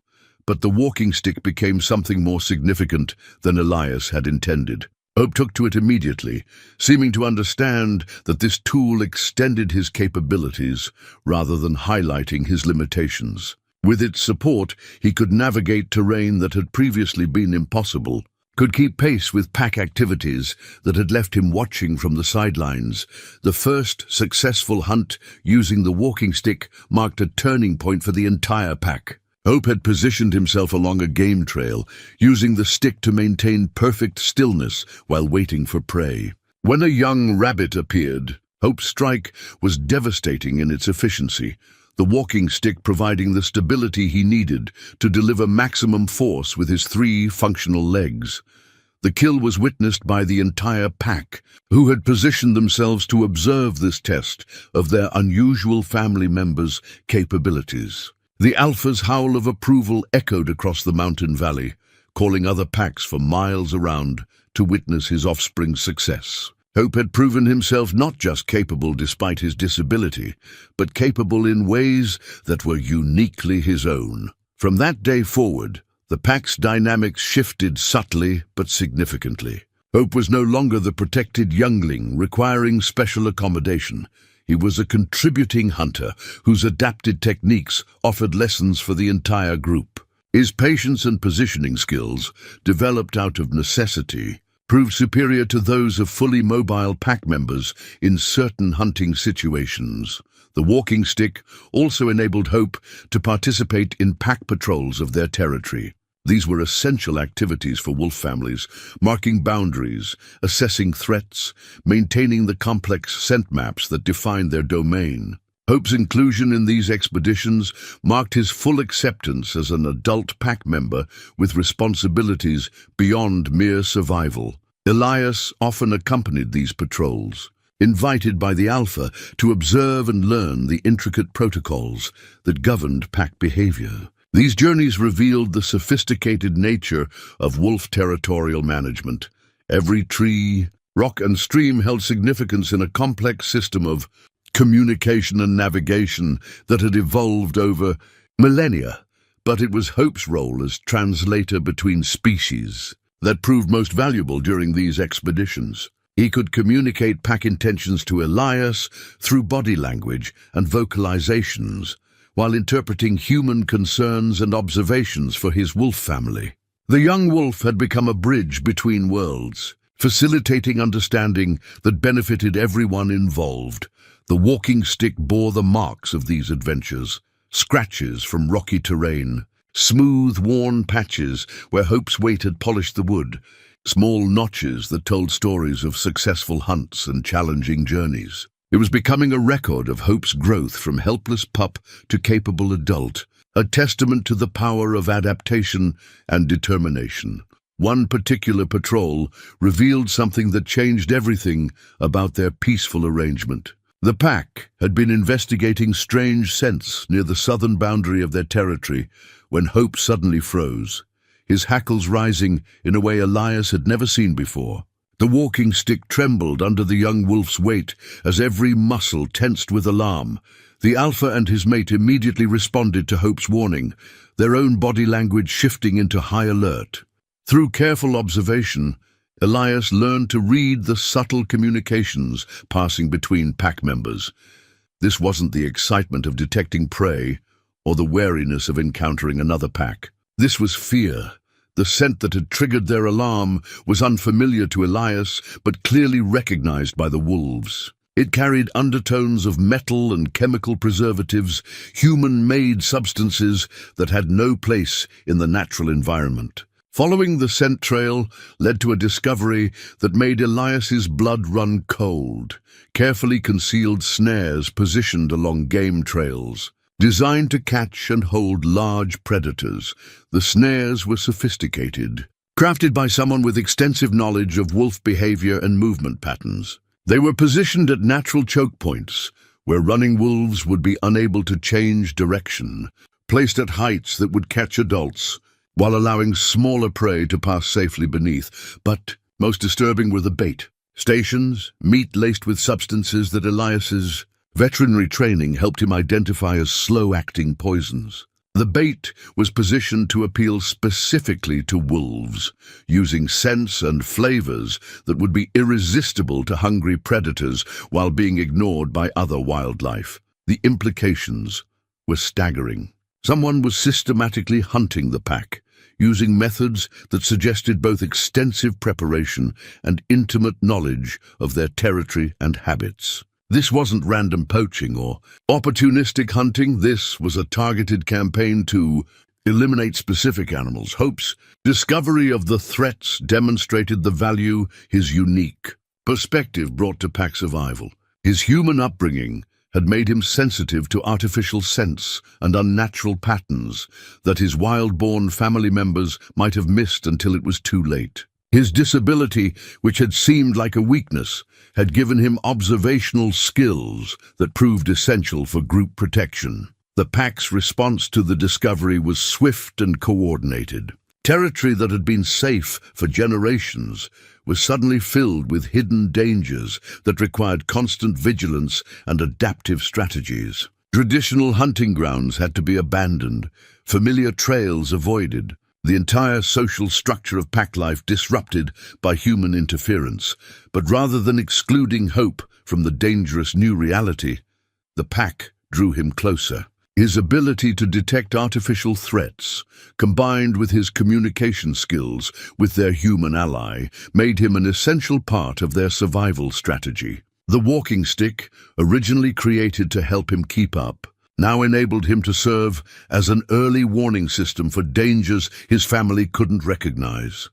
But the walking stick became something more significant than Elias had intended. Hope took to it immediately, seeming to understand that this tool extended his capabilities rather than highlighting his limitations. With its support, he could navigate terrain that had previously been impossible, could keep pace with pack activities that had left him watching from the sidelines. The first successful hunt using the walking stick marked a turning point for the entire pack. Hope had positioned himself along a game trail, using the stick to maintain perfect stillness while waiting for prey. When a young rabbit appeared, Hope's strike was devastating in its efficiency, the walking stick providing the stability he needed to deliver maximum force with his three functional legs. The kill was witnessed by the entire pack, who had positioned themselves to observe this test of their unusual family members' capabilities. The alpha's howl of approval echoed across the mountain valley, calling other packs for miles around to witness his offspring's success. Hope had proven himself not just capable despite his disability, but capable in ways that were uniquely his own. From that day forward, the pack's dynamics shifted subtly but significantly. Hope was no longer the protected youngling requiring special accommodation. He was a contributing hunter whose adapted techniques offered lessons for the entire group. His patience and positioning skills, developed out of necessity, proved superior to those of fully mobile pack members in certain hunting situations. The walking stick also enabled Hope to participate in pack patrols of their territory. These were essential activities for wolf families, marking boundaries, assessing threats, maintaining the complex scent maps that defined their domain. Hope's inclusion in these expeditions marked his full acceptance as an adult pack member with responsibilities beyond mere survival. Elias often accompanied these patrols, invited by the Alpha to observe and learn the intricate protocols that governed pack behavior. These journeys revealed the sophisticated nature of wolf territorial management. Every tree, rock, and stream held significance in a complex system of communication and navigation that had evolved over millennia. But it was Hope's role as translator between species that proved most valuable during these expeditions. He could communicate pack intentions to Elias through body language and vocalizations, while interpreting human concerns and observations for his wolf family. The young wolf had become a bridge between worlds, facilitating understanding that benefited everyone involved. The walking stick bore the marks of these adventures: scratches from rocky terrain, smooth, worn patches where Hope's weight had polished the wood, small notches that told stories of successful hunts and challenging journeys. It was becoming a record of Hope's growth from helpless pup to capable adult, a testament to the power of adaptation and determination. One particular patrol revealed something that changed everything about their peaceful arrangement. The pack had been investigating strange scents near the southern boundary of their territory when Hope suddenly froze, his hackles rising in a way Elias had never seen before. The walking stick trembled under the young wolf's weight as every muscle tensed with alarm. The alpha and his mate immediately responded to Hope's warning, their own body language shifting into high alert. Through careful observation, Elias learned to read the subtle communications passing between pack members. This wasn't the excitement of detecting prey or the wariness of encountering another pack. This was fear. The scent that had triggered their alarm was unfamiliar to Elias, but clearly recognized by the wolves. It carried undertones of metal and chemical preservatives, human-made substances that had no place in the natural environment. Following the scent trail led to a discovery that made Elias's blood run cold: carefully concealed snares positioned along game trails. Designed to catch and hold large predators, the snares were sophisticated, crafted by someone with extensive knowledge of wolf behavior and movement patterns. They were positioned at natural choke points, where running wolves would be unable to change direction, placed at heights that would catch adults, while allowing smaller prey to pass safely beneath. But most disturbing were the bait. Stations, meat laced with substances that Elias's veterinary training helped him identify as slow-acting poisons. The bait was positioned to appeal specifically to wolves, using scents and flavors that would be irresistible to hungry predators while being ignored by other wildlife. The implications were staggering. Someone was systematically hunting the pack, using methods that suggested both extensive preparation and intimate knowledge of their territory and habits. This wasn't random poaching or opportunistic hunting. This was a targeted campaign to eliminate specific animals. Hope's discovery of the threats demonstrated the value his unique perspective brought to pack survival. His human upbringing had made him sensitive to artificial scents and unnatural patterns that his wild-born family members might have missed until it was too late. His disability, which had seemed like a weakness, had given him observational skills that proved essential for group protection. The pack's response to the discovery was swift and coordinated. Territory that had been safe for generations was suddenly filled with hidden dangers that required constant vigilance and adaptive strategies. Traditional hunting grounds had to be abandoned, familiar trails avoided, the entire social structure of pack life disrupted by human interference. But rather than excluding Hope from the dangerous new reality, the pack drew him closer. His ability to detect artificial threats, combined with his communication skills with their human ally, made him an essential part of their survival strategy. The walking stick, originally created to help him keep up, now enabled him to serve as an early warning system for dangers his family couldn't recognize.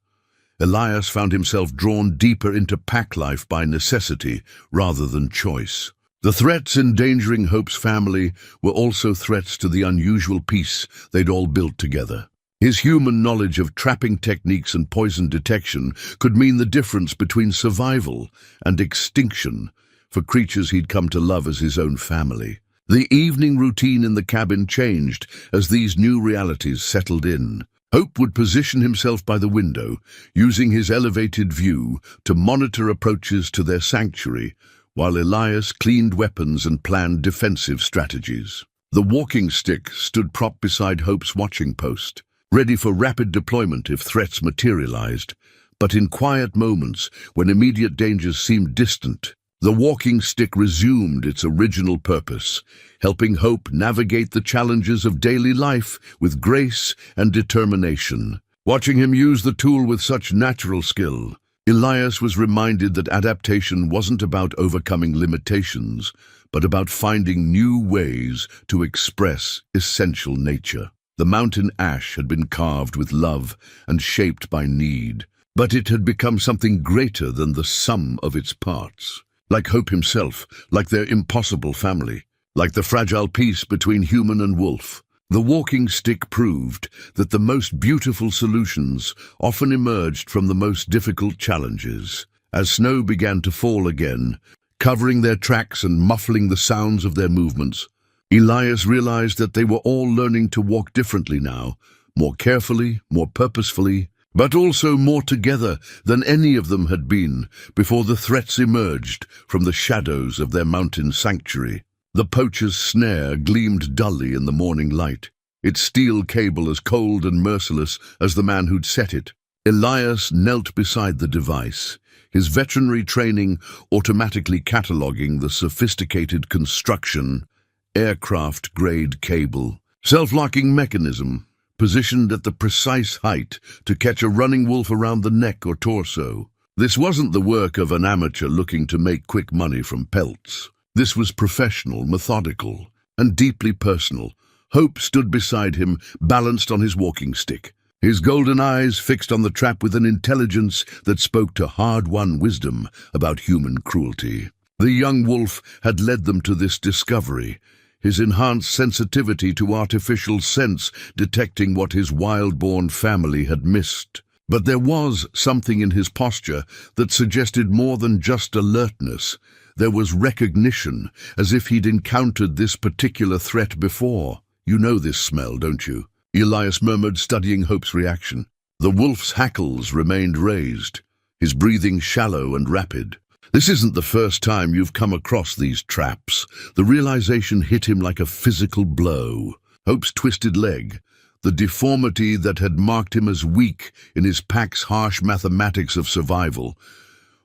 Elias found himself drawn deeper into pack life by necessity rather than choice. The threats endangering Hope's family were also threats to the unusual peace they'd all built together. His human knowledge of trapping techniques and poison detection could mean the difference between survival and extinction for creatures he'd come to love as his own family. The evening routine in the cabin changed as these new realities settled in. Hope would position himself by the window, using his elevated view to monitor approaches to their sanctuary, while Elias cleaned weapons and planned defensive strategies. The walking stick stood propped beside Hope's watching post, ready for rapid deployment if threats materialized. But in quiet moments, when immediate dangers seemed distant, the walking stick resumed its original purpose, helping Hope navigate the challenges of daily life with grace and determination. Watching him use the tool with such natural skill, Elias was reminded that adaptation wasn't about overcoming limitations, but about finding new ways to express essential nature. The mountain ash had been carved with love and shaped by need, but it had become something greater than the sum of its parts. Like Hope himself, like their impossible family, like the fragile peace between human and wolf, the walking stick proved that the most beautiful solutions often emerged from the most difficult challenges. As snow began to fall again, covering their tracks and muffling the sounds of their movements, Elias realized that they were all learning to walk differently now, more carefully, more purposefully, but also more together than any of them had been before the threats emerged from the shadows of their mountain sanctuary. The poacher's snare gleamed dully in the morning light, its steel cable as cold and merciless as the man who'd set it. Elias knelt beside the device, his veterinary training automatically cataloging the sophisticated construction, aircraft-grade cable, self-locking mechanism, positioned at the precise height to catch a running wolf around the neck or torso. This wasn't the work of an amateur looking to make quick money from pelts. This was professional, methodical, and deeply personal. Hope stood beside him, balanced on his walking stick, his golden eyes fixed on the trap with an intelligence that spoke to hard-won wisdom about human cruelty. The young wolf had led them to this discovery, his enhanced sensitivity to artificial sense detecting what his wild-born family had missed. But there was something in his posture that suggested more than just alertness. There was recognition, as if he'd encountered this particular threat before. "You know this smell, don't you?" Elias murmured, studying Hope's reaction. The wolf's hackles remained raised, his breathing shallow and rapid. "This isn't the first time you've come across these traps." The realization hit him like a physical blow. Hope's twisted leg, the deformity that had marked him as weak in his pack's harsh mathematics of survival.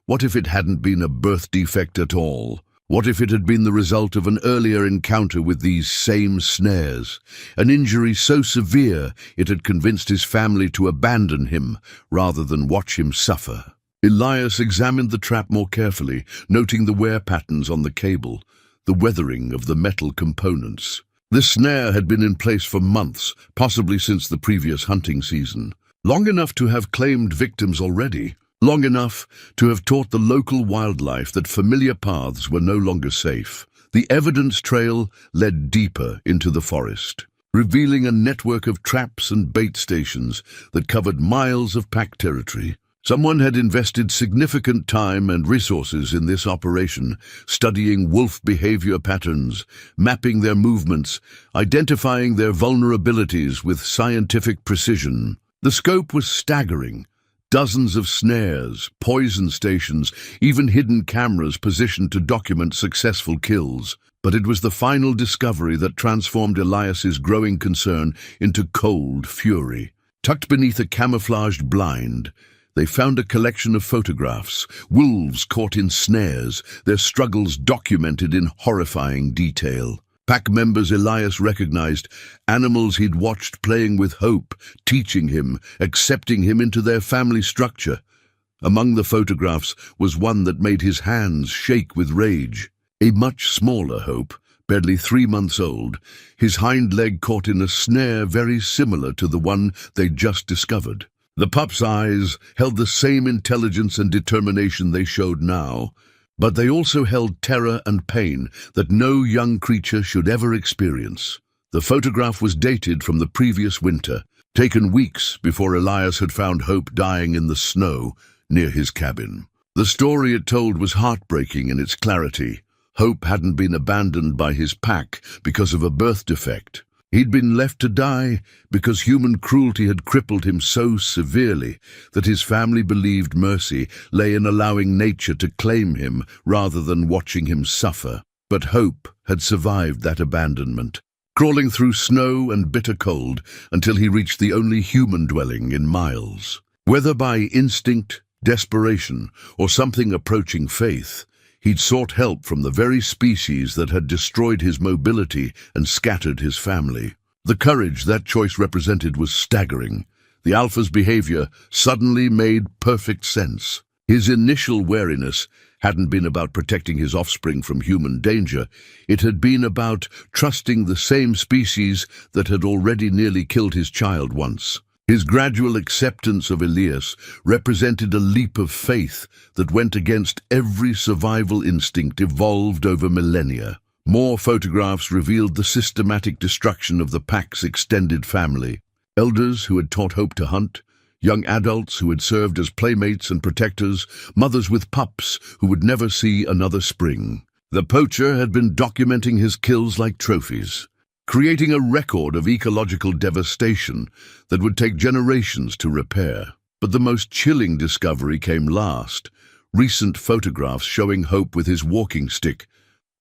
What if it hadn't been a birth defect at all? What if it had been the result of an earlier encounter with these same snares, an injury so severe it had convinced his family to abandon him rather than watch him suffer? Elias examined the trap more carefully, noting the wear patterns on the cable, the weathering of the metal components. This snare had been in place for months, possibly since the previous hunting season. Long enough to have claimed victims already, long enough to have taught the local wildlife that familiar paths were no longer safe. The evidence trail led deeper into the forest, revealing a network of traps and bait stations that covered miles of pack territory. Someone had invested significant time and resources in this operation, studying wolf behavior patterns, mapping their movements, identifying their vulnerabilities with scientific precision. The scope was staggering. Dozens of snares, poison stations, even hidden cameras positioned to document successful kills. But it was the final discovery that transformed Elias's growing concern into cold fury. Tucked beneath a camouflaged blind, they found a collection of photographs, wolves caught in snares, their struggles documented in horrifying detail. Pack members Elias recognized, animals he'd watched playing with Hope, teaching him, accepting him into their family structure. Among the photographs was one that made his hands shake with rage. A much smaller Hope, barely 3 months old, his hind leg caught in a snare very similar to the one they'd just discovered. The pup's eyes held the same intelligence and determination they showed now, but they also held terror and pain that no young creature should ever experience. The photograph was dated from the previous winter, taken weeks before Elias had found Hope dying in the snow near his cabin. The story it told was heartbreaking in its clarity. Hope hadn't been abandoned by his pack because of a birth defect. He'd been left to die because human cruelty had crippled him so severely that his family believed mercy lay in allowing nature to claim him rather than watching him suffer. But Hope had survived that abandonment, crawling through snow and bitter cold until he reached the only human dwelling in miles. Whether by instinct, desperation, or something approaching faith, he'd sought help from the very species that had destroyed his mobility and scattered his family. The courage that choice represented was staggering. The alpha's behavior suddenly made perfect sense. His initial wariness hadn't been about protecting his offspring from human danger. It had been about trusting the same species that had already nearly killed his child once. His gradual acceptance of Elias represented a leap of faith that went against every survival instinct evolved over millennia. More photographs revealed the systematic destruction of the pack's extended family. Elders who had taught Hope to hunt, young adults who had served as playmates and protectors, mothers with pups who would never see another spring. The poacher had been documenting his kills like trophies, creating a record of ecological devastation that would take generations to repair. But the most chilling discovery came last. Recent photographs showing Hope with his walking stick,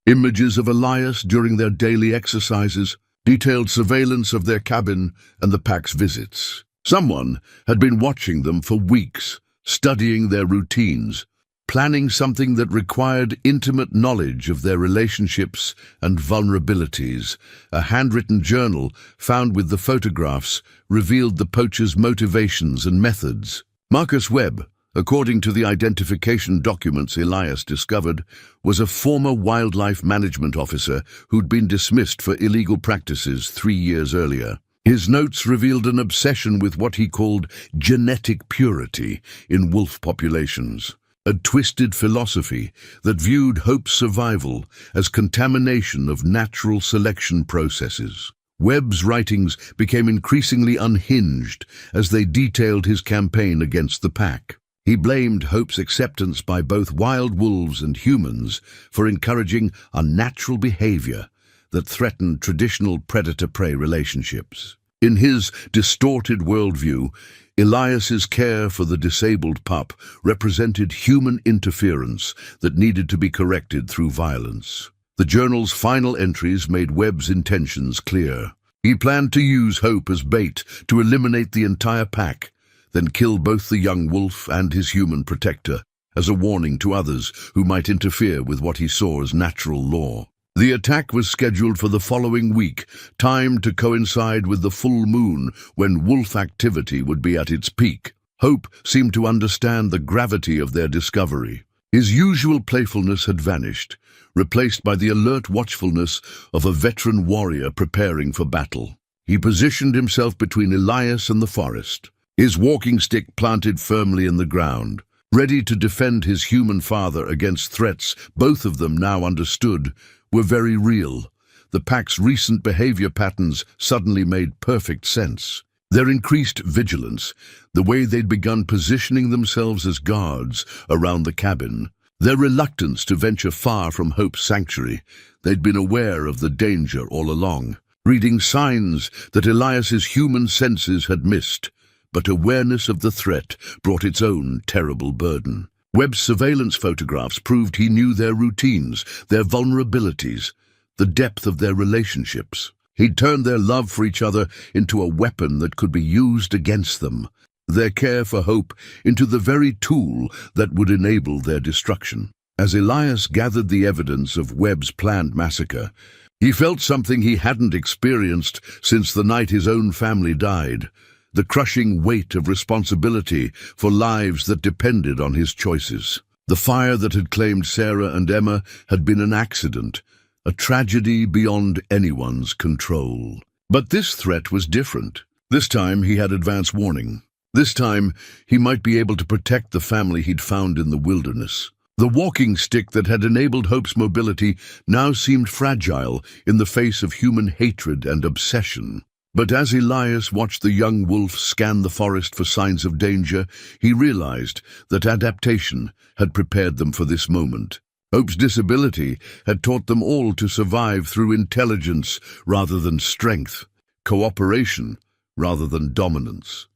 images of Elias during their daily exercises, detailed surveillance of their cabin and the pack's visits. Someone had been watching them for weeks, studying their routines, planning something that required intimate knowledge of their relationships and vulnerabilities. A handwritten journal found with the photographs revealed the poacher's motivations and methods. Marcus Webb, according to the identification documents Elias discovered, was a former wildlife management officer who'd been dismissed for illegal practices 3 years earlier. His notes revealed an obsession with what he called genetic purity in wolf populations, a twisted philosophy that viewed Hope's survival as contamination of natural selection processes. Webb's writings became increasingly unhinged as they detailed his campaign against the pack. He blamed Hope's acceptance by both wild wolves and humans for encouraging unnatural behavior that threatened traditional predator-prey relationships. In his distorted worldview, Elias's care for the disabled pup represented human interference that needed to be corrected through violence. The journal's final entries made Webb's intentions clear. He planned to use Hope as bait to eliminate the entire pack, then kill both the young wolf and his human protector, as a warning to others who might interfere with what he saw as natural law. The attack was scheduled for the following week, timed to coincide with the full moon when wolf activity would be at its peak. Hope seemed to understand the gravity of their discovery. His usual playfulness had vanished, replaced by the alert watchfulness of a veteran warrior preparing for battle. He positioned himself between Elias and the forest, his walking stick planted firmly in the ground, ready to defend his human father against threats both of them now understood were very real. The pack's recent behavior patterns suddenly made perfect sense. Their increased vigilance, the way they'd begun positioning themselves as guards around the cabin, their reluctance to venture far from Hope's sanctuary. They'd been aware of the danger all along, reading signs that Elias's human senses had missed. But awareness of the threat brought its own terrible burden. Webb's surveillance photographs proved he knew their routines, their vulnerabilities, the depth of their relationships. He'd turned their love for each other into a weapon that could be used against them, their care for Hope into the very tool that would enable their destruction. As Elias gathered the evidence of Webb's planned massacre, he felt something he hadn't experienced since the night his own family died. The crushing weight of responsibility for lives that depended on his choices. The fire that had claimed Sarah and Emma had been an accident, a tragedy beyond anyone's control. But this threat was different. This time he had advance warning. This time he might be able to protect the family he'd found in the wilderness. The walking stick that had enabled Hope's mobility now seemed fragile in the face of human hatred and obsession. But as Elias watched the young wolf scan the forest for signs of danger, he realized that adaptation had prepared them for this moment. Hope's disability had taught them all to survive through intelligence rather than strength, cooperation rather than dominance.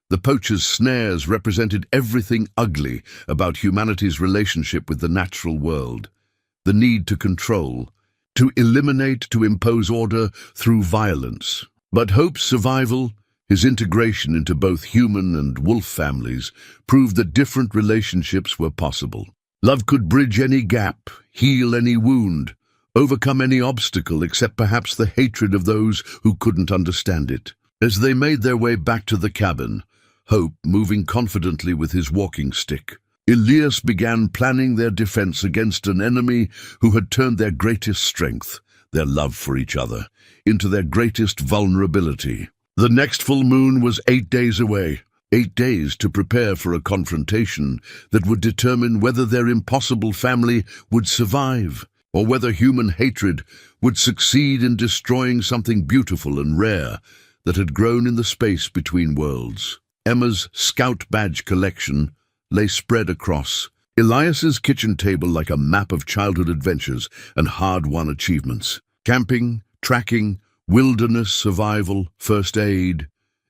The poacher's snares represented everything ugly about humanity's relationship with the natural world. The need to control, to eliminate, to impose order through violence. But Hope's survival, his integration into both human and wolf families, proved that different relationships were possible. Love could bridge any gap, heal any wound, overcome any obstacle except perhaps the hatred of those who couldn't understand it. As they made their way back to the cabin, Hope moving confidently with his walking stick, Elias began planning their defense against an enemy who had turned their greatest strength, their love for each other, into their greatest vulnerability. The next full moon was 8 days away. 8 days to prepare for a confrontation that would determine whether their impossible family would survive, or whether human hatred would succeed in destroying something beautiful and rare that had grown in the space between worlds. Emma's Scout badge collection lay spread across Elias's kitchen table like a map of childhood adventures and hard-won achievements. Camping, tracking, wilderness survival, first aid.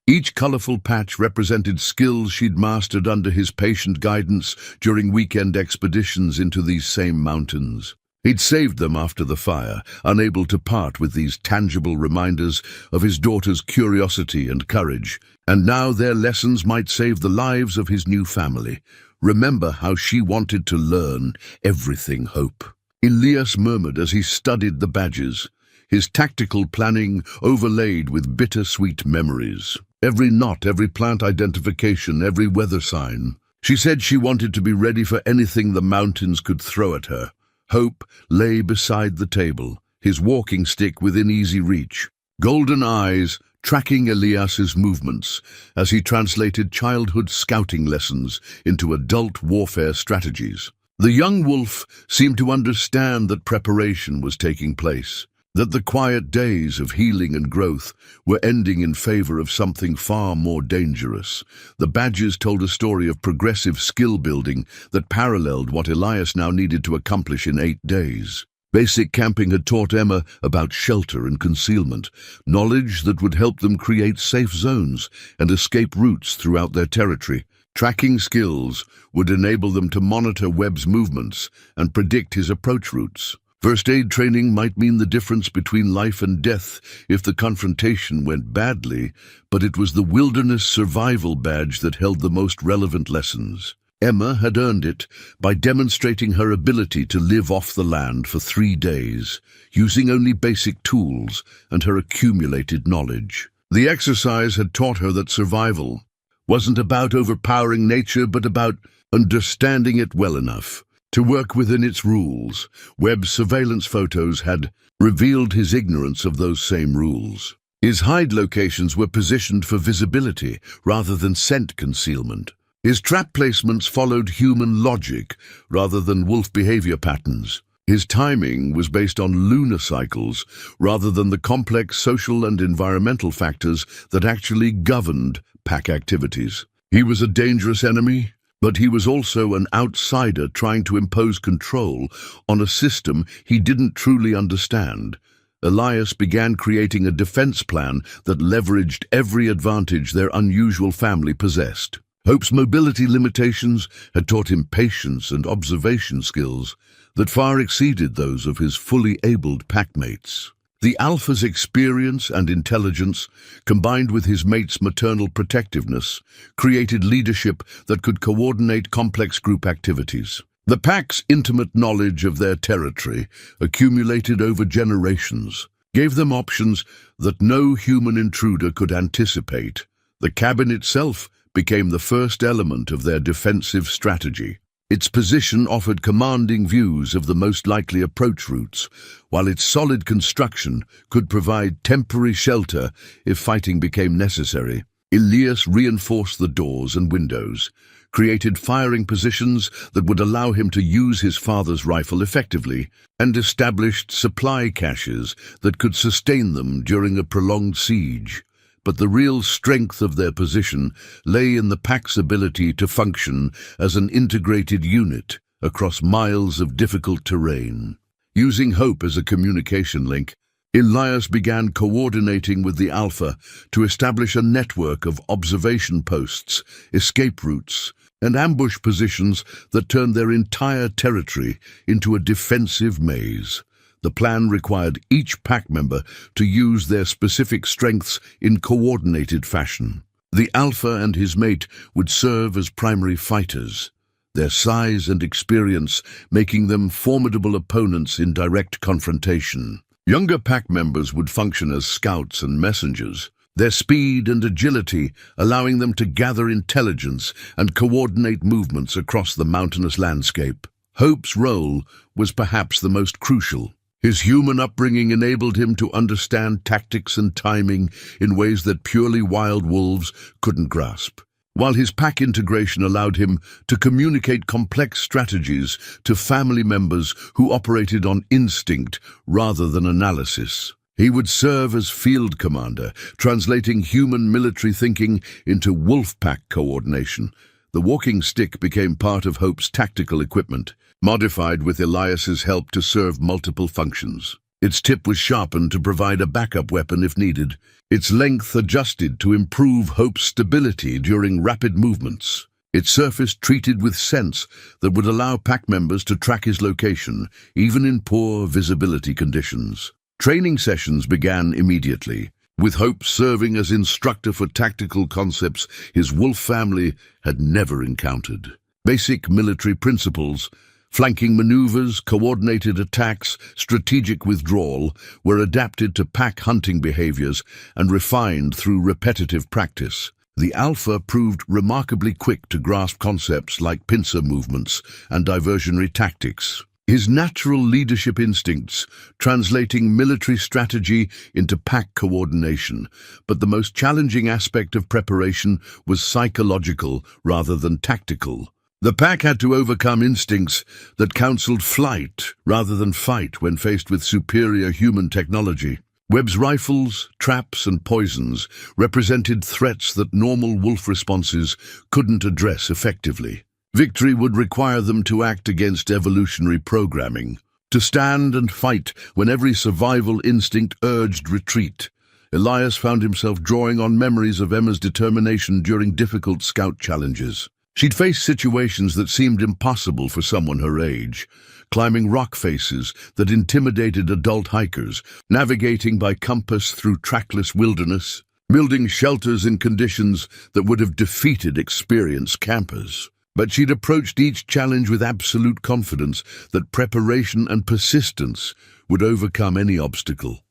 Each colorful patch represented skills she'd mastered under his patient guidance during weekend expeditions into these same mountains. He'd saved them after the fire, unable to part with these tangible reminders of his daughter's curiosity and courage, and now their lessons might save the lives of his new family. Remember how she wanted to learn everything, Hope. Elias murmured as he studied the badges, his tactical planning overlaid with bittersweet memories. Every knot, every plant identification, every weather sign. She said she wanted to be ready for anything the mountains could throw at her. Hope lay beside the table, his walking stick within easy reach, golden eyes tracking Elias's movements as he translated childhood scouting lessons into adult warfare strategies. The young wolf seemed to understand that preparation was taking place, that the quiet days of healing and growth were ending in favor of something far more dangerous. The badges told a story of progressive skill building that paralleled what Elias now needed to accomplish in 8 days. Basic camping had taught Emma about shelter and concealment, knowledge that would help them create safe zones and escape routes throughout their territory. Tracking skills would enable them to monitor Webb's movements and predict his approach routes. First aid training might mean the difference between life and death if the confrontation went badly, but it was the wilderness survival badge that held the most relevant lessons. Emma had earned it by demonstrating her ability to live off the land for 3 days, using only basic tools and her accumulated knowledge. The exercise had taught her that survival wasn't about overpowering nature, but about understanding it well enough to work within its rules. Webb's surveillance photos had revealed his ignorance of those same rules. His hide locations were positioned for visibility rather than scent concealment. His trap placements followed human logic rather than wolf behavior patterns. His timing was based on lunar cycles rather than the complex social and environmental factors that actually governed pack activities. He was a dangerous enemy, but he was also an outsider trying to impose control on a system he didn't truly understand. Elias began creating a defense plan that leveraged every advantage their unusual family possessed. Hope's mobility limitations had taught him patience and observation skills that far exceeded those of his fully abled packmates. The alpha's experience and intelligence, combined with his mate's maternal protectiveness, created leadership that could coordinate complex group activities. The pack's intimate knowledge of their territory, accumulated over generations, gave them options that no human intruder could anticipate. The cabin itself became the first element of their defensive strategy. Its position offered commanding views of the most likely approach routes, while its solid construction could provide temporary shelter if fighting became necessary. Elias reinforced the doors and windows, created firing positions that would allow him to use his father's rifle effectively, and established supply caches that could sustain them during a prolonged siege. But the real strength of their position lay in the pack's ability to function as an integrated unit. across miles of difficult terrain. Using hope as a communication link, Elias began coordinating with the Alpha to establish a network of observation posts, escape routes, and ambush positions that turned their entire territory into a defensive maze. The plan required each pack member to use their specific strengths in coordinated fashion. The Alpha and his mate would serve as primary fighters, their size and experience making them formidable opponents in direct confrontation. Younger pack members would function as scouts and messengers, their speed and agility allowing them to gather intelligence and coordinate movements across the mountainous landscape. Hope's role was perhaps the most crucial. His human upbringing enabled him to understand tactics and timing in ways that purely wild wolves couldn't grasp, while his pack integration allowed him to communicate complex strategies to family members who operated on instinct rather than analysis. He would serve as field commander, translating human military thinking into wolf pack coordination. The walking stick became part of Hope's tactical equipment, modified with Elias's help to serve multiple functions. Its tip was sharpened to provide a backup weapon if needed, its length adjusted to improve Hope's stability during rapid movements, its surface treated with scents that would allow pack members to track his location, even in poor visibility conditions. Training sessions began immediately, with Hope serving as instructor for tactical concepts his wolf family had never encountered. Basic military principles, flanking maneuvers, coordinated attacks, strategic withdrawal, were adapted to pack hunting behaviors and refined through repetitive practice. The Alpha proved remarkably quick to grasp concepts like pincer movements and diversionary tactics. His natural leadership instincts, translating military strategy into pack coordination, but the most challenging aspect of preparation was psychological rather than tactical. The pack had to overcome instincts that counseled flight rather than fight when faced with superior human technology. Webb's rifles, traps, and poisons represented threats that normal wolf responses couldn't address effectively. Victory would require them to act against evolutionary programming, to stand and fight when every survival instinct urged retreat. Elias found himself drawing on memories of Emma's determination during difficult scout challenges. She'd faced situations that seemed impossible for someone her age, climbing rock faces that intimidated adult hikers, navigating by compass through trackless wilderness, building shelters in conditions that would have defeated experienced campers. But she'd approached each challenge with absolute confidence that preparation and persistence would overcome any obstacle.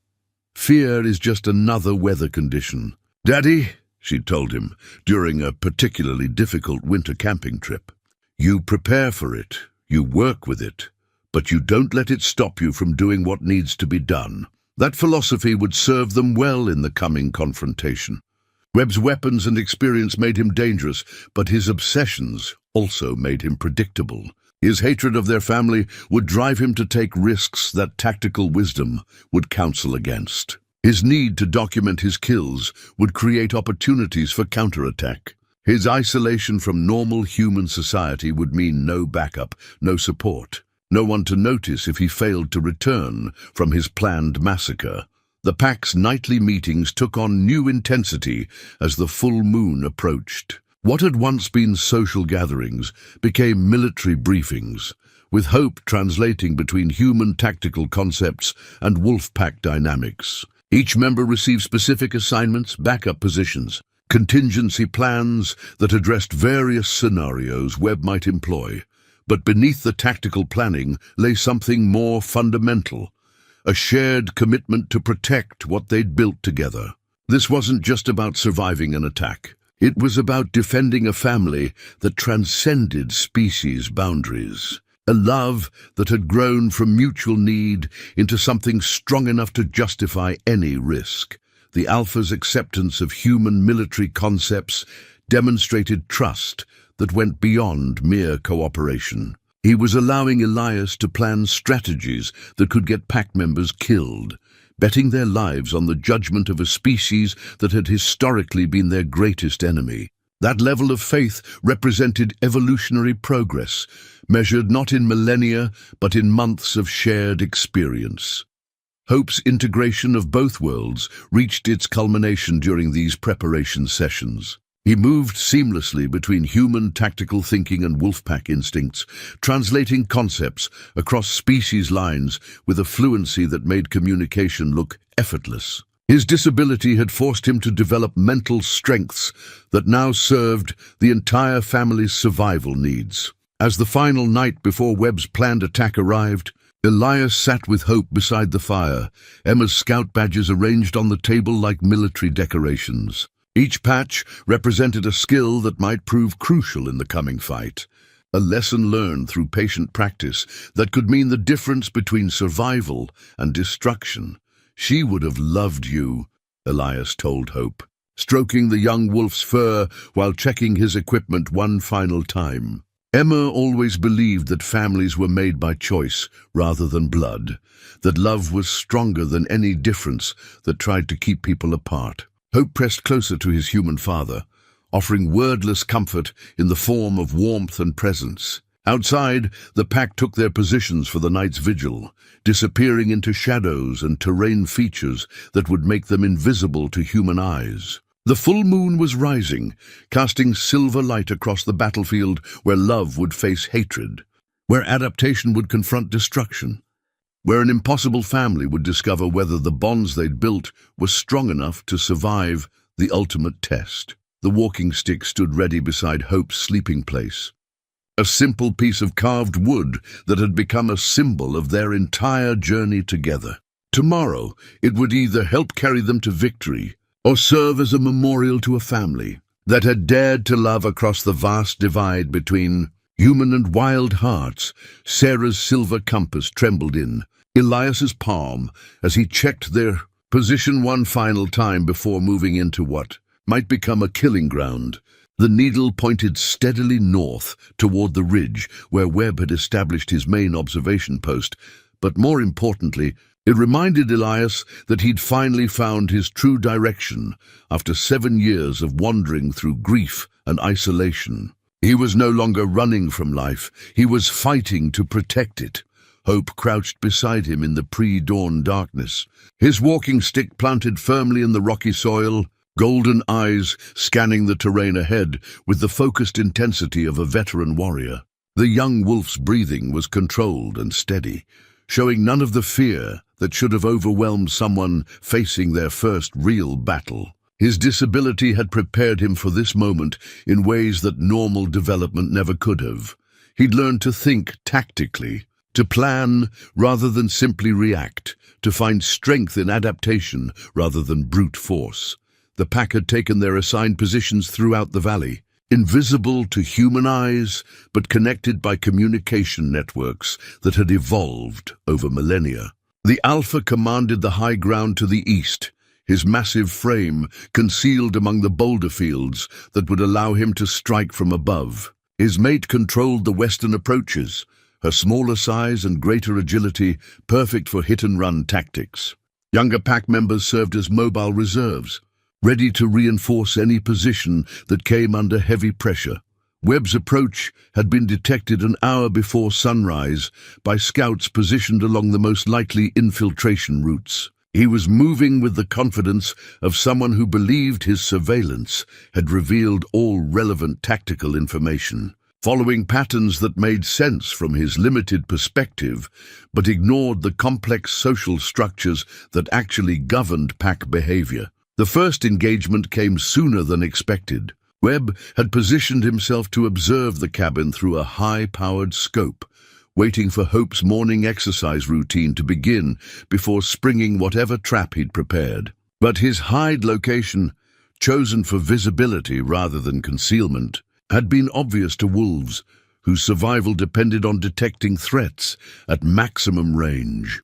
Fear is just another weather condition. "Daddy," she told him during a particularly difficult winter camping trip, "you prepare for it, you work with it, but you don't let it stop you from doing what needs to be done." That philosophy would serve them well in the coming confrontation. Webb's weapons and experience made him dangerous, but his obsessions also made him predictable. His hatred of their family would drive him to take risks that tactical wisdom would counsel against. His need to document his kills would create opportunities for counterattack. His isolation from normal human society would mean no backup, no support, no one to notice if he failed to return from his planned massacre. The pack's nightly meetings took on new intensity as the full moon approached. What had once been social gatherings became military briefings, with Hope translating between human tactical concepts and wolf pack dynamics. Each member received specific assignments, backup positions, contingency plans that addressed various scenarios Webb might employ. But beneath the tactical planning lay something more fundamental, a shared commitment to protect what they'd built together. This wasn't just about surviving an attack. It was about defending a family that transcended species boundaries, a love that had grown from mutual need into something strong enough to justify any risk. The Alpha's acceptance of human military concepts demonstrated trust that went beyond mere cooperation. He was allowing Elias to plan strategies that could get pack members killed, betting their lives on the judgment of a species that had historically been their greatest enemy. That level of faith represented evolutionary progress, measured not in millennia, but in months of shared experience. Hope's integration of both worlds reached its culmination during these preparation sessions. He moved seamlessly between human tactical thinking and wolfpack instincts, translating concepts across species lines with a fluency that made communication look effortless. His disability had forced him to develop mental strengths that now served the entire family's survival needs. As the final night before Webb's planned attack arrived, Elias sat with Hope beside the fire, Emma's scout badges arranged on the table like military decorations. Each patch represented a skill that might prove crucial in the coming fight, a lesson learned through patient practice that could mean the difference between survival and destruction. "She would have loved you," Elias told Hope, stroking the young wolf's fur while checking his equipment one final time. Emma always believed that families were made by choice rather than blood, that love was stronger than any difference that tried to keep people apart. Hope pressed closer to his human father, offering wordless comfort in the form of warmth and presence. Outside, the pack took their positions for the night's vigil, disappearing into shadows and terrain features that would make them invisible to human eyes. The full moon was rising, casting silver light across the battlefield where love would face hatred, where adaptation would confront destruction, where an impossible family would discover whether the bonds they'd built were strong enough to survive the ultimate test. The walking stick stood ready beside Hope's sleeping place, a simple piece of carved wood that had become a symbol of their entire journey together. Tomorrow, it would either help carry them to victory or serve as a memorial to a family that had dared to love across the vast divide between human and wild hearts. Sarah's silver compass trembled in Elias's palm as he checked their position one final time before moving into what might become a killing ground. The needle pointed steadily north toward the ridge where Webb had established his main observation post, but more importantly, it reminded Elias that he'd finally found his true direction after 7 years of wandering through grief and isolation. He was no longer running from life, he was fighting to protect it. Hope crouched beside him in the pre-dawn darkness, his walking stick planted firmly in the rocky soil, golden eyes scanning the terrain ahead with the focused intensity of a veteran warrior. The young wolf's breathing was controlled and steady, showing none of the fear that should have overwhelmed someone facing their first real battle. His disability had prepared him for this moment in ways that normal development never could have. He'd learned to think tactically, to plan rather than simply react, to find strength in adaptation rather than brute force. The pack had taken their assigned positions throughout the valley, invisible to human eyes, but connected by communication networks that had evolved over millennia. The Alpha commanded the high ground to the east, his massive frame concealed among the boulder fields that would allow him to strike from above. His mate controlled the western approaches, her smaller size and greater agility perfect for hit-and-run tactics. Younger pack members served as mobile reserves, ready to reinforce any position that came under heavy pressure. Webb's approach had been detected an hour before sunrise by scouts positioned along the most likely infiltration routes. He was moving with the confidence of someone who believed his surveillance had revealed all relevant tactical information, following patterns that made sense from his limited perspective, but ignored the complex social structures that actually governed pack behavior. The first engagement came sooner than expected. Webb had positioned himself to observe the cabin through a high-powered scope, waiting for Hope's morning exercise routine to begin before springing whatever trap he'd prepared. But his hide location, chosen for visibility rather than concealment, had been obvious to wolves, whose survival depended on detecting threats at maximum range.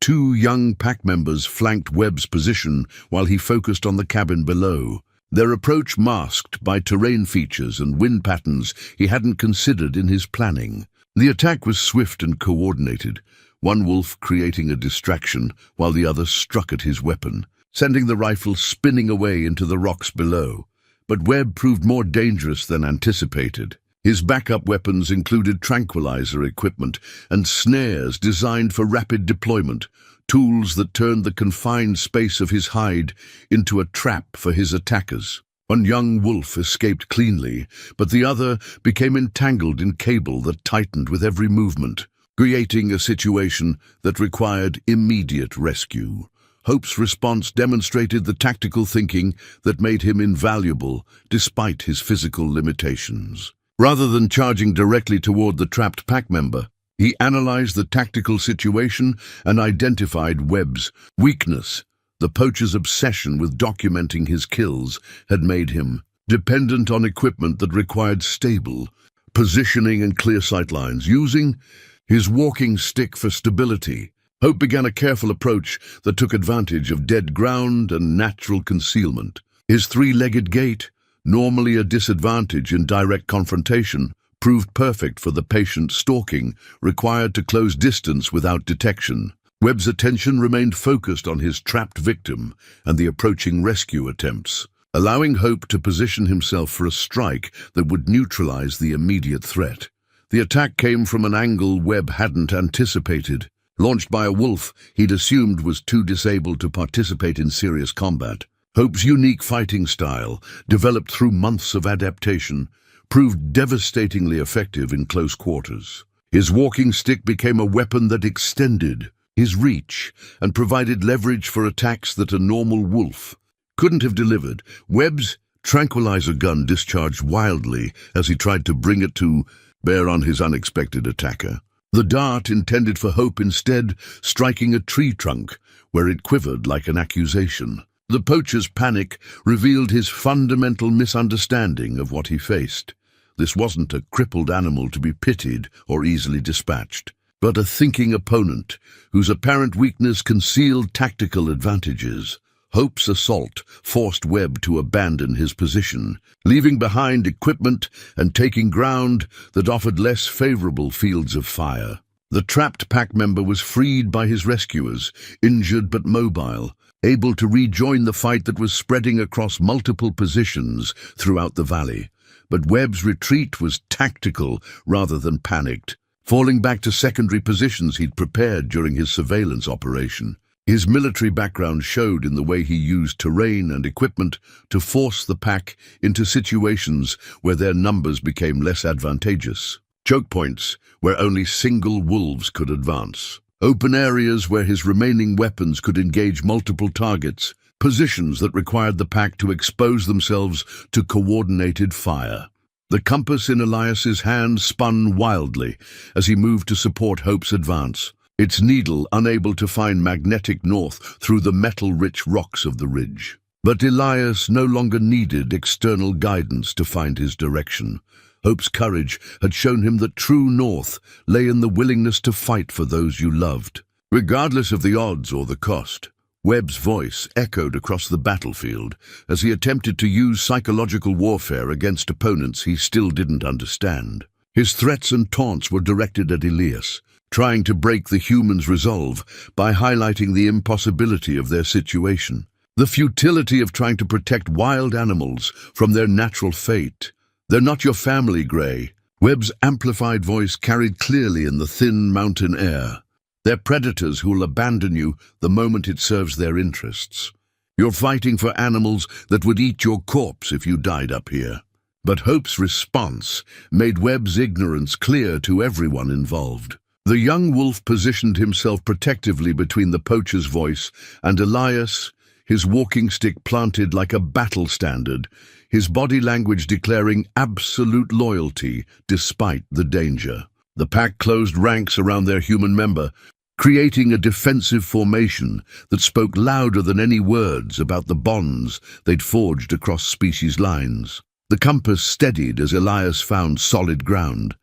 2 young pack members flanked Webb's position while he focused on the cabin below, their approach masked by terrain features and wind patterns he hadn't considered in his planning. The attack was swift and coordinated, one wolf creating a distraction while the other struck at his weapon, sending the rifle spinning away into the rocks below. But Webb proved more dangerous than anticipated. His backup weapons included tranquilizer equipment and snares designed for rapid deployment, tools that turned the confined space of his hide into a trap for his attackers. One young wolf escaped cleanly, but the other became entangled in cable that tightened with every movement, creating a situation that required immediate rescue. Hope's response demonstrated the tactical thinking that made him invaluable despite his physical limitations. Rather than charging directly toward the trapped pack member, he analyzed the tactical situation and identified Webb's weakness. The poacher's obsession with documenting his kills had made him dependent on equipment that required stable positioning and clear sightlines. Using his walking stick for stability, Hope began a careful approach that took advantage of dead ground and natural concealment. His three-legged gait, normally a disadvantage in direct confrontation, proved perfect for the patient stalking required to close distance without detection. Webb's attention remained focused on his trapped victim and the approaching rescue attempts, allowing Hope to position himself for a strike that would neutralize the immediate threat. The attack came from an angle Webb hadn't anticipated. Launched by a wolf he'd assumed was too disabled to participate in serious combat. Hope's unique fighting style, developed through months of adaptation, proved devastatingly effective in close quarters. His walking stick became a weapon that extended his reach and provided leverage for attacks that a normal wolf couldn't have delivered. Webb's tranquilizer gun discharged wildly as he tried to bring it to bear on his unexpected attacker. The dart intended for Hope instead striking a tree trunk, where it quivered like an accusation. The poacher's panic revealed his fundamental misunderstanding of what he faced. This wasn't a crippled animal to be pitied or easily dispatched, but a thinking opponent whose apparent weakness concealed tactical advantages. Hope's assault forced Webb to abandon his position, leaving behind equipment and taking ground that offered less favorable fields of fire. The trapped pack member was freed by his rescuers, injured but mobile, able to rejoin the fight that was spreading across multiple positions throughout the valley. But Webb's retreat was tactical rather than panicked, falling back to secondary positions he'd prepared during his surveillance operation. His military background showed in the way he used terrain and equipment to force the pack into situations where their numbers became less advantageous. Choke points where only single wolves could advance. Open areas where his remaining weapons could engage multiple targets. Positions that required the pack to expose themselves to coordinated fire. The compass in Elias's hand spun wildly as he moved to support Hope's advance, its needle unable to find magnetic north through the metal-rich rocks of the ridge. But Elias no longer needed external guidance to find his direction. Hope's courage had shown him that true north lay in the willingness to fight for those you loved, regardless of the odds or the cost. Webb's voice echoed across the battlefield as he attempted to use psychological warfare against opponents he still didn't understand. His threats and taunts were directed at Elias, trying to break the human's resolve by highlighting the impossibility of their situation, the futility of trying to protect wild animals from their natural fate. "They're not your family, Gray." Webb's amplified voice carried clearly in the thin mountain air. "They're predators who will abandon you the moment it serves their interests. You're fighting for animals that would eat your corpse if you died up here." But Hope's response made Webb's ignorance clear to everyone involved. The young wolf positioned himself protectively between the poacher's voice and Elias, his walking stick planted like a battle standard, his body language declaring absolute loyalty despite the danger. The pack closed ranks around their human member, creating a defensive formation that spoke louder than any words about the bonds they'd forged across species lines. The compass steadied as Elias found solid ground,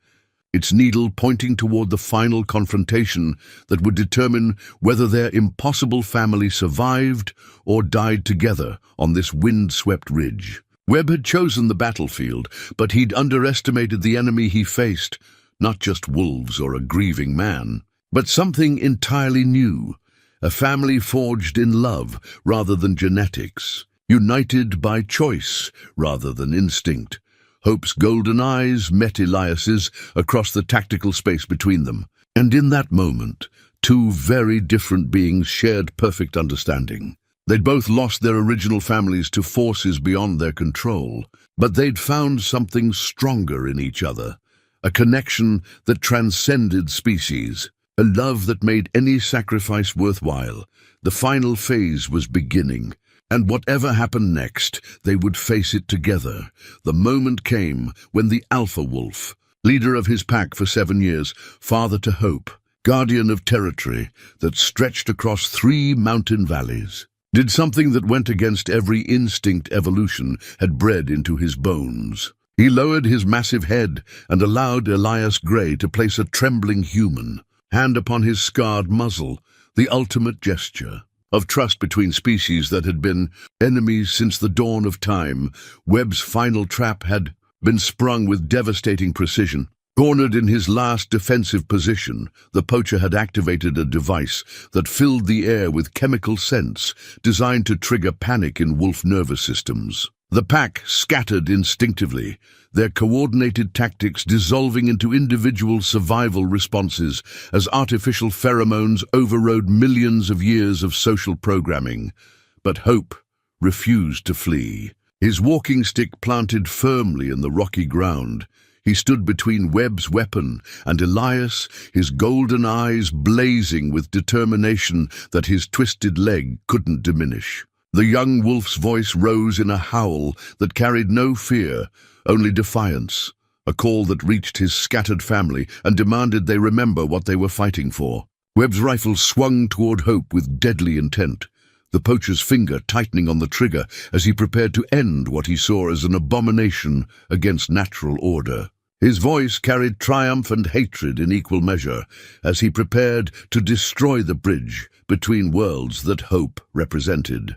its needle pointing toward the final confrontation that would determine whether their impossible family survived or died together on this wind-swept ridge. Webb had chosen the battlefield, but he'd underestimated the enemy he faced, not just wolves or a grieving man, but something entirely new, a family forged in love rather than genetics. united by choice rather than instinct. Hope's golden eyes met Elias's across the tactical space between them, and in that moment, two very different beings shared perfect understanding. They'd both lost their original families to forces beyond their control, but they'd found something stronger in each other, a connection that transcended species, a love that made any sacrifice worthwhile. The final phase was beginning, and whatever happened next, they would face it together. The moment came when the alpha wolf, leader of his pack for 7 years, father to Hope, guardian of territory that stretched across 3 mountain valleys, did something that went against every instinct evolution had bred into his bones. He lowered his massive head and allowed Elias Gray to place a trembling human hand upon his scarred muzzle, the ultimate gesture of trust between species that had been enemies since the dawn of time. Webb's final trap had been sprung with devastating precision. Cornered in his last defensive position, the poacher had activated a device that filled the air with chemical scents designed to trigger panic in wolf nervous systems. The pack scattered instinctively, their coordinated tactics dissolving into individual survival responses as artificial pheromones overrode millions of years of social programming. But Hope refused to flee. His walking stick planted firmly in the rocky ground, he stood between Webb's weapon and Elias, his golden eyes blazing with determination that his twisted leg couldn't diminish. The young wolf's voice rose in a howl that carried no fear, only defiance, a call that reached his scattered family and demanded they remember what they were fighting for. Webb's rifle swung toward Hope with deadly intent, the poacher's finger tightening on the trigger as he prepared to end what he saw as an abomination against natural order. His voice carried triumph and hatred in equal measure as he prepared to destroy the bridge between worlds that Hope represented.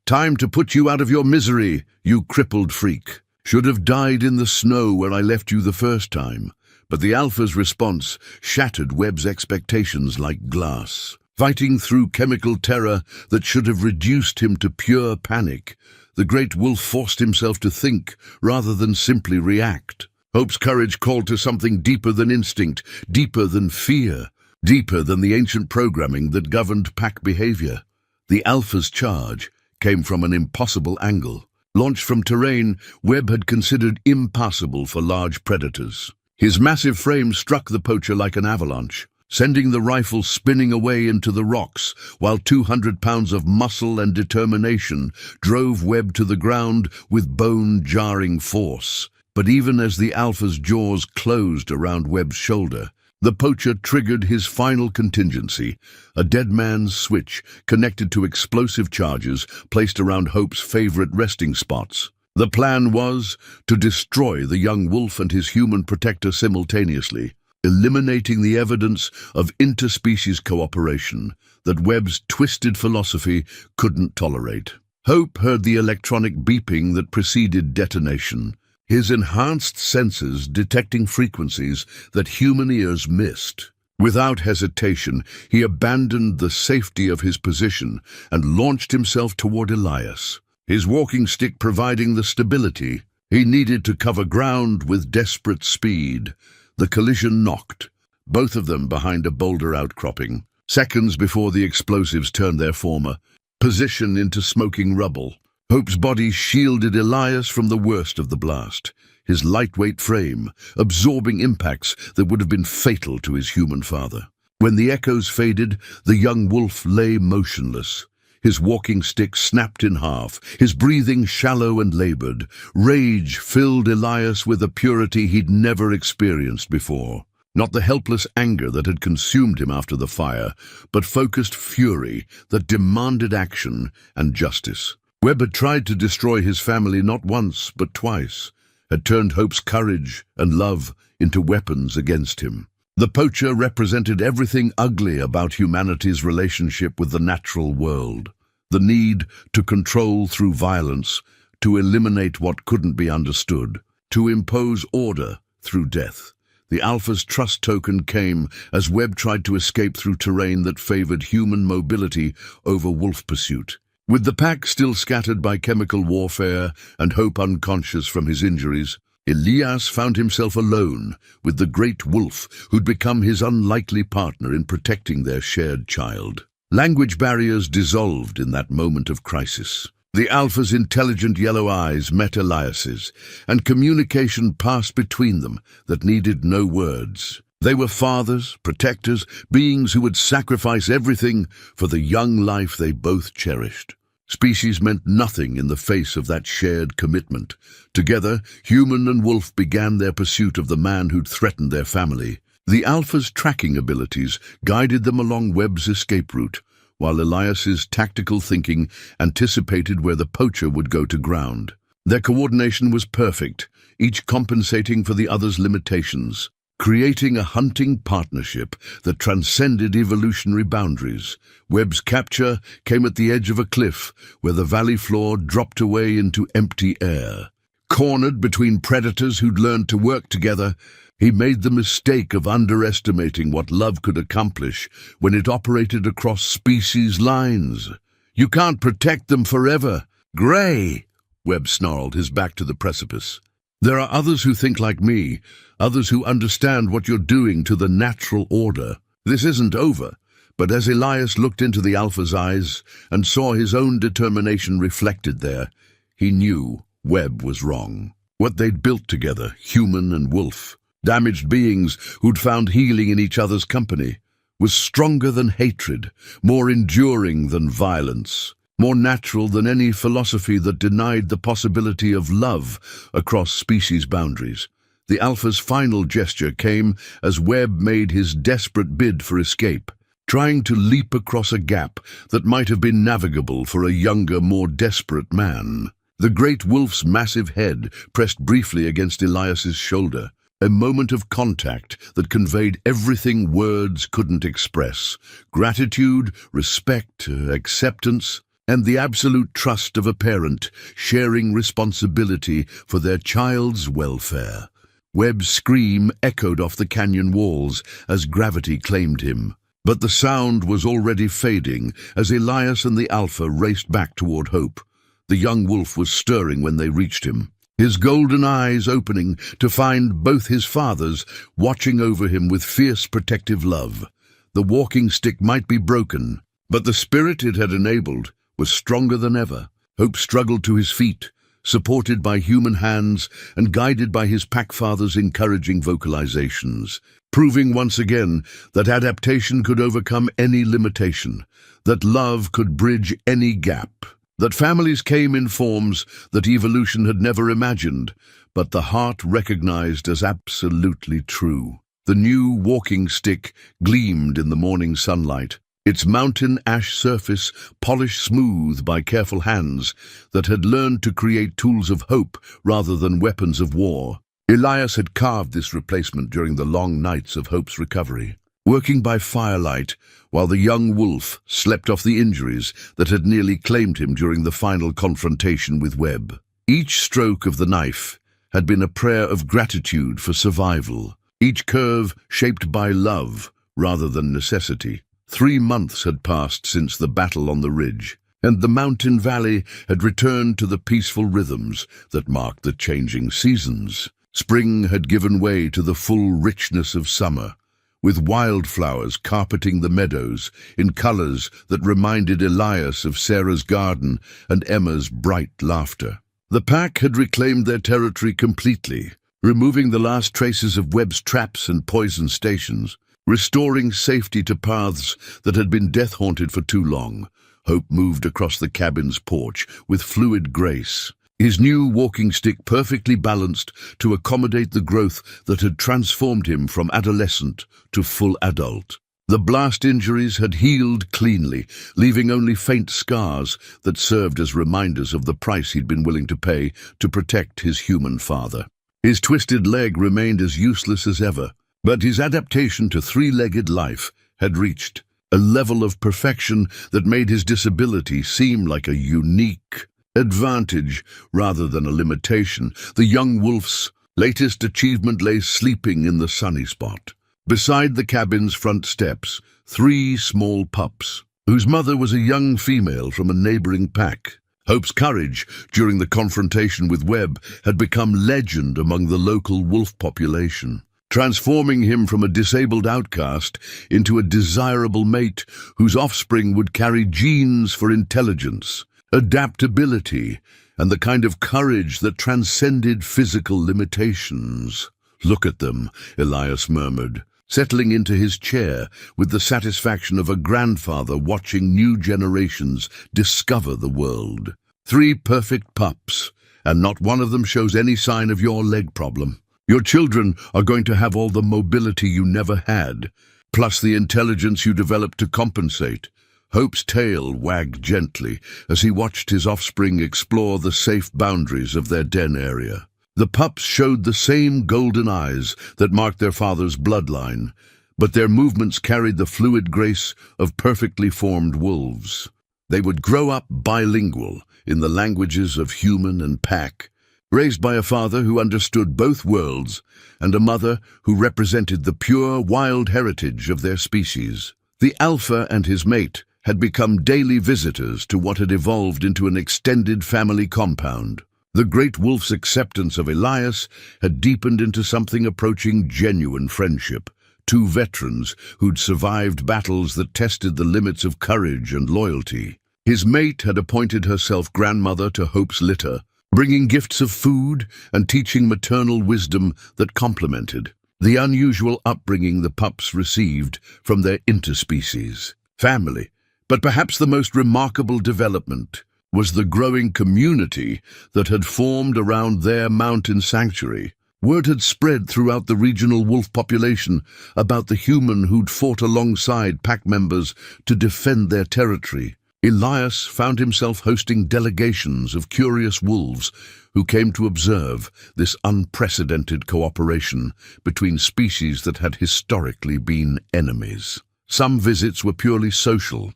"Time to put you out of your misery, you crippled freak. Should have died in the snow where I left you the first time." But the Alpha's response shattered Webb's expectations like glass. Fighting through chemical terror that should have reduced him to pure panic, the great wolf forced himself to think rather than simply react. Hope's courage called to something deeper than instinct, deeper than fear, deeper than the ancient programming that governed pack behavior. The Alpha's charge came from an impossible angle. Launched from terrain Webb had considered impassable for large predators. His massive frame struck the poacher like an avalanche, sending the rifle spinning away into the rocks, while 200 pounds of muscle and determination drove Webb to the ground with bone-jarring force. But even as the Alpha's jaws closed around Webb's shoulder, the poacher triggered his final contingency, a dead man's switch connected to explosive charges placed around Hope's favorite resting spots. The plan was to destroy the young wolf and his human protector simultaneously, eliminating the evidence of interspecies cooperation that Webb's twisted philosophy couldn't tolerate. Hope heard the electronic beeping that preceded detonation, his enhanced senses detecting frequencies that human ears missed. Without hesitation, he abandoned the safety of his position and launched himself toward Elias, his walking stick providing the stability he needed to cover ground with desperate speed. The collision knocked, both of them behind a boulder outcropping, seconds before the explosives turned their former position into smoking rubble. Hope's body shielded Elias from the worst of the blast, his lightweight frame absorbing impacts that would have been fatal to his human father. When the echoes faded, the young wolf lay motionless, his walking stick snapped in half, his breathing shallow and labored. Rage filled Elias with a purity he'd never experienced before. Not the helpless anger that had consumed him after the fire, but focused fury that demanded action and justice. Webb had tried to destroy his family not once, but twice, had turned Hope's courage and love into weapons against him. The poacher represented everything ugly about humanity's relationship with the natural world. The need to control through violence, to eliminate what couldn't be understood, to impose order through death. The Alpha's trust token came as Webb tried to escape through terrain that favored human mobility over wolf pursuit. With the pack still scattered by chemical warfare and hope unconscious from his injuries, Elias found himself alone with the great wolf who'd become his unlikely partner in protecting their shared child. Language barriers dissolved in that moment of crisis. The alpha's intelligent yellow eyes met Elias's, and communication passed between them that needed no words. They were fathers, protectors, beings who would sacrifice everything for the young life they both cherished. Species meant nothing in the face of that shared commitment. Together, human and wolf began their pursuit of the man who'd threatened their family. The alpha's tracking abilities guided them along Webb's escape route, while Elias's tactical thinking anticipated where the poacher would go to ground. Their coordination was perfect, each compensating for the other's limitations, creating a hunting partnership that transcended evolutionary boundaries. Webb's capture came at the edge of a cliff where the valley floor dropped away into empty air. Cornered between predators who'd learned to work together, he made the mistake of underestimating what love could accomplish when it operated across species lines. "You can't protect them forever, Gray," Webb snarled, his back to the precipice. "There are others who think like me, others who understand what you're doing to the natural order. This isn't over." But as Elias looked into the alpha's eyes and saw his own determination reflected there, he knew Webb was wrong. What they'd built together, human and wolf, damaged beings who'd found healing in each other's company, was stronger than hatred, more enduring than violence, more natural than any philosophy that denied the possibility of love across species boundaries. The alpha's final gesture came as Webb made his desperate bid for escape, trying to leap across a gap that might have been navigable for a younger, more desperate man. The great wolf's massive head pressed briefly against Elias's shoulder, a moment of contact that conveyed everything words couldn't express: gratitude, respect, acceptance, and the absolute trust of a parent sharing responsibility for their child's welfare. Webb's scream echoed off the canyon walls as gravity claimed him, but the sound was already fading as Elias and the alpha raced back toward hope. The young wolf was stirring when they reached him, his golden eyes opening to find both his fathers watching over him with fierce protective love. The walking stick might be broken, but the spirit it had enabled was stronger than ever. Hope struggled to his feet, supported by human hands and guided by his pack father's encouraging vocalizations, proving once again that adaptation could overcome any limitation, that love could bridge any gap, that families came in forms that evolution had never imagined, but the heart recognized as absolutely true. The new walking stick gleamed in the morning sunlight, its mountain ash surface polished smooth by careful hands that had learned to create tools of hope rather than weapons of war. Elias had carved this replacement during the long nights of Hope's recovery, working by firelight while the young wolf slept off the injuries that had nearly claimed him during the final confrontation with Webb. Each stroke of the knife had been a prayer of gratitude for survival, each curve shaped by love rather than necessity. 3 months had passed since the battle on the ridge, and the mountain valley had returned to the peaceful rhythms that marked the changing seasons. Spring had given way to the full richness of summer, with wildflowers carpeting the meadows in colors that reminded Elias of Sarah's garden and Emma's bright laughter. The pack had reclaimed their territory completely, removing the last traces of Webb's traps and poison stations, restoring safety to paths that had been death-haunted for too long. Hope moved across the cabin's porch with fluid grace, his new walking stick perfectly balanced to accommodate the growth that had transformed him from adolescent to full adult. The blast injuries had healed cleanly, leaving only faint scars that served as reminders of the price he'd been willing to pay to protect his human father. His twisted leg remained as useless as ever, but his adaptation to 3-legged life had reached a level of perfection that made his disability seem like a unique advantage rather than a limitation. The young wolf's latest achievement lay sleeping in the sunny spot. Beside the cabin's front steps, 3 small pups, whose mother was a young female from a neighboring pack. Hope's courage during the confrontation with Webb had become legend among the local wolf population, transforming him from a disabled outcast into a desirable mate whose offspring would carry genes for intelligence, adaptability, and the kind of courage that transcended physical limitations. "Look at them," Elias murmured, settling into his chair with the satisfaction of a grandfather watching new generations discover the world. "3 perfect pups, and not one of them shows any sign of your leg problem. Your children are going to have all the mobility you never had, plus the intelligence you developed to compensate." Hope's tail wagged gently as he watched his offspring explore the safe boundaries of their den area. The pups showed the same golden eyes that marked their father's bloodline, but their movements carried the fluid grace of perfectly formed wolves. They would grow up bilingual in the languages of human and pack, raised by a father who understood both worlds and a mother who represented the pure, wild heritage of their species. The alpha and his mate had become daily visitors to what had evolved into an extended family compound. The great wolf's acceptance of Elias had deepened into something approaching genuine friendship. 2 veterans who'd survived battles that tested the limits of courage and loyalty. His mate had appointed herself grandmother to Hope's litter, bringing gifts of food and teaching maternal wisdom that complemented the unusual upbringing the pups received from their interspecies family. But perhaps the most remarkable development was the growing community that had formed around their mountain sanctuary. Word had spread throughout the regional wolf population about the human who'd fought alongside pack members to defend their territory. Elias found himself hosting delegations of curious wolves who came to observe this unprecedented cooperation between species that had historically been enemies. Some visits were purely social,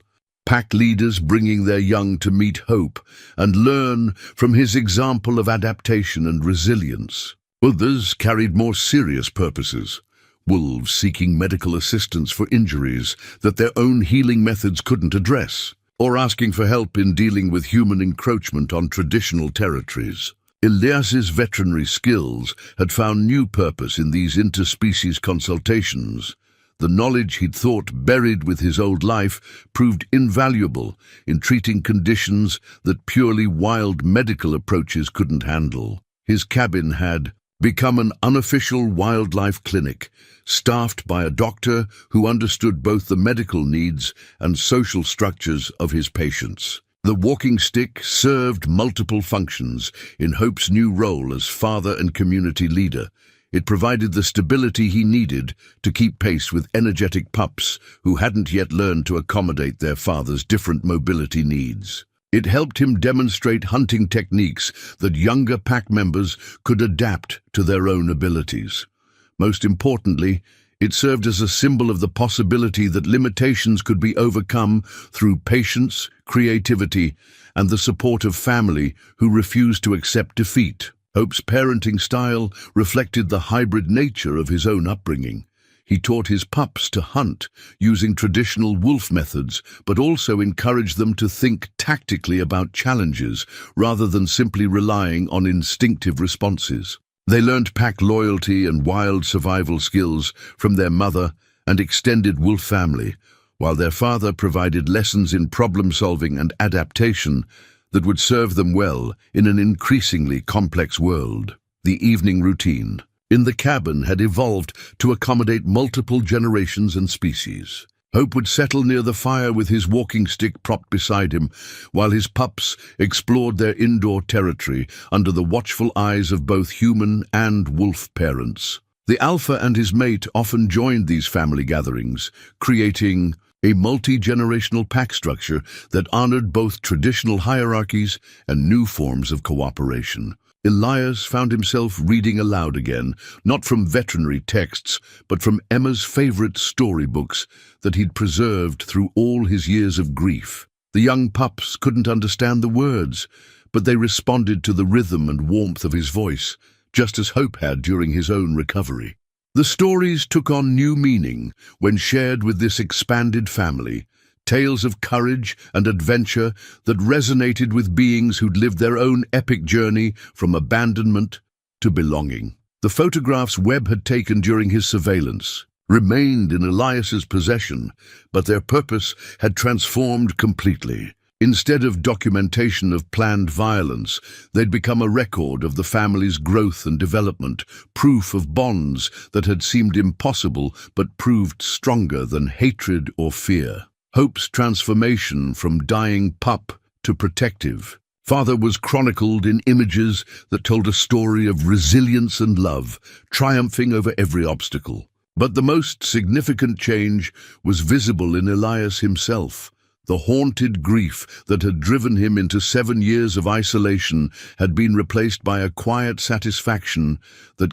pack leaders bringing their young to meet Hope and learn from his example of adaptation and resilience. Others carried more serious purposes, wolves seeking medical assistance for injuries that their own healing methods couldn't address, or asking for help in dealing with human encroachment on traditional territories. Elias's veterinary skills had found new purpose in these interspecies consultations. The knowledge he'd thought buried with his old life proved invaluable in treating conditions that purely wild medical approaches couldn't handle. His cabin had become an unofficial wildlife clinic, staffed by a doctor who understood both the medical needs and social structures of his patients. The walking stick served multiple functions in Hope's new role as father and community leader. It provided the stability he needed to keep pace with energetic pups who hadn't yet learned to accommodate their father's different mobility needs. It helped him demonstrate hunting techniques that younger pack members could adapt to their own abilities. Most importantly, it served as a symbol of the possibility that limitations could be overcome through patience, creativity, and the support of family who refused to accept defeat. Hope's parenting style reflected the hybrid nature of his own upbringing. He taught his pups to hunt using traditional wolf methods, but also encouraged them to think tactically about challenges rather than simply relying on instinctive responses. They learned pack loyalty and wild survival skills from their mother and extended wolf family, while their father provided lessons in problem-solving and adaptation that would serve them well in an increasingly complex world. The evening routine in the cabin had evolved to accommodate multiple generations and species. Hope would settle near the fire with his walking stick propped beside him, while his pups explored their indoor territory under the watchful eyes of both human and wolf parents. The alpha and his mate often joined these family gatherings, creating a multi-generational pack structure that honored both traditional hierarchies and new forms of cooperation. Elias found himself reading aloud again, not from veterinary texts, but from Emma's favorite storybooks that he'd preserved through all his years of grief. The young pups couldn't understand the words, but they responded to the rhythm and warmth of his voice, just as Hope had during his own recovery. The stories took on new meaning when shared with this expanded family, tales of courage and adventure that resonated with beings who'd lived their own epic journey from abandonment to belonging. The photographs Webb had taken during his surveillance remained in Elias's possession, but their purpose had transformed completely. Instead of documentation of planned violence, they'd become a record of the family's growth and development, proof of bonds that had seemed impossible but proved stronger than hatred or fear. Hope's transformation from dying pup to protective father was chronicled in images that told a story of resilience and love, triumphing over every obstacle. But the most significant change was visible in Elias himself. The haunted grief that had driven him into 7 years of isolation had been replaced by a quiet satisfaction that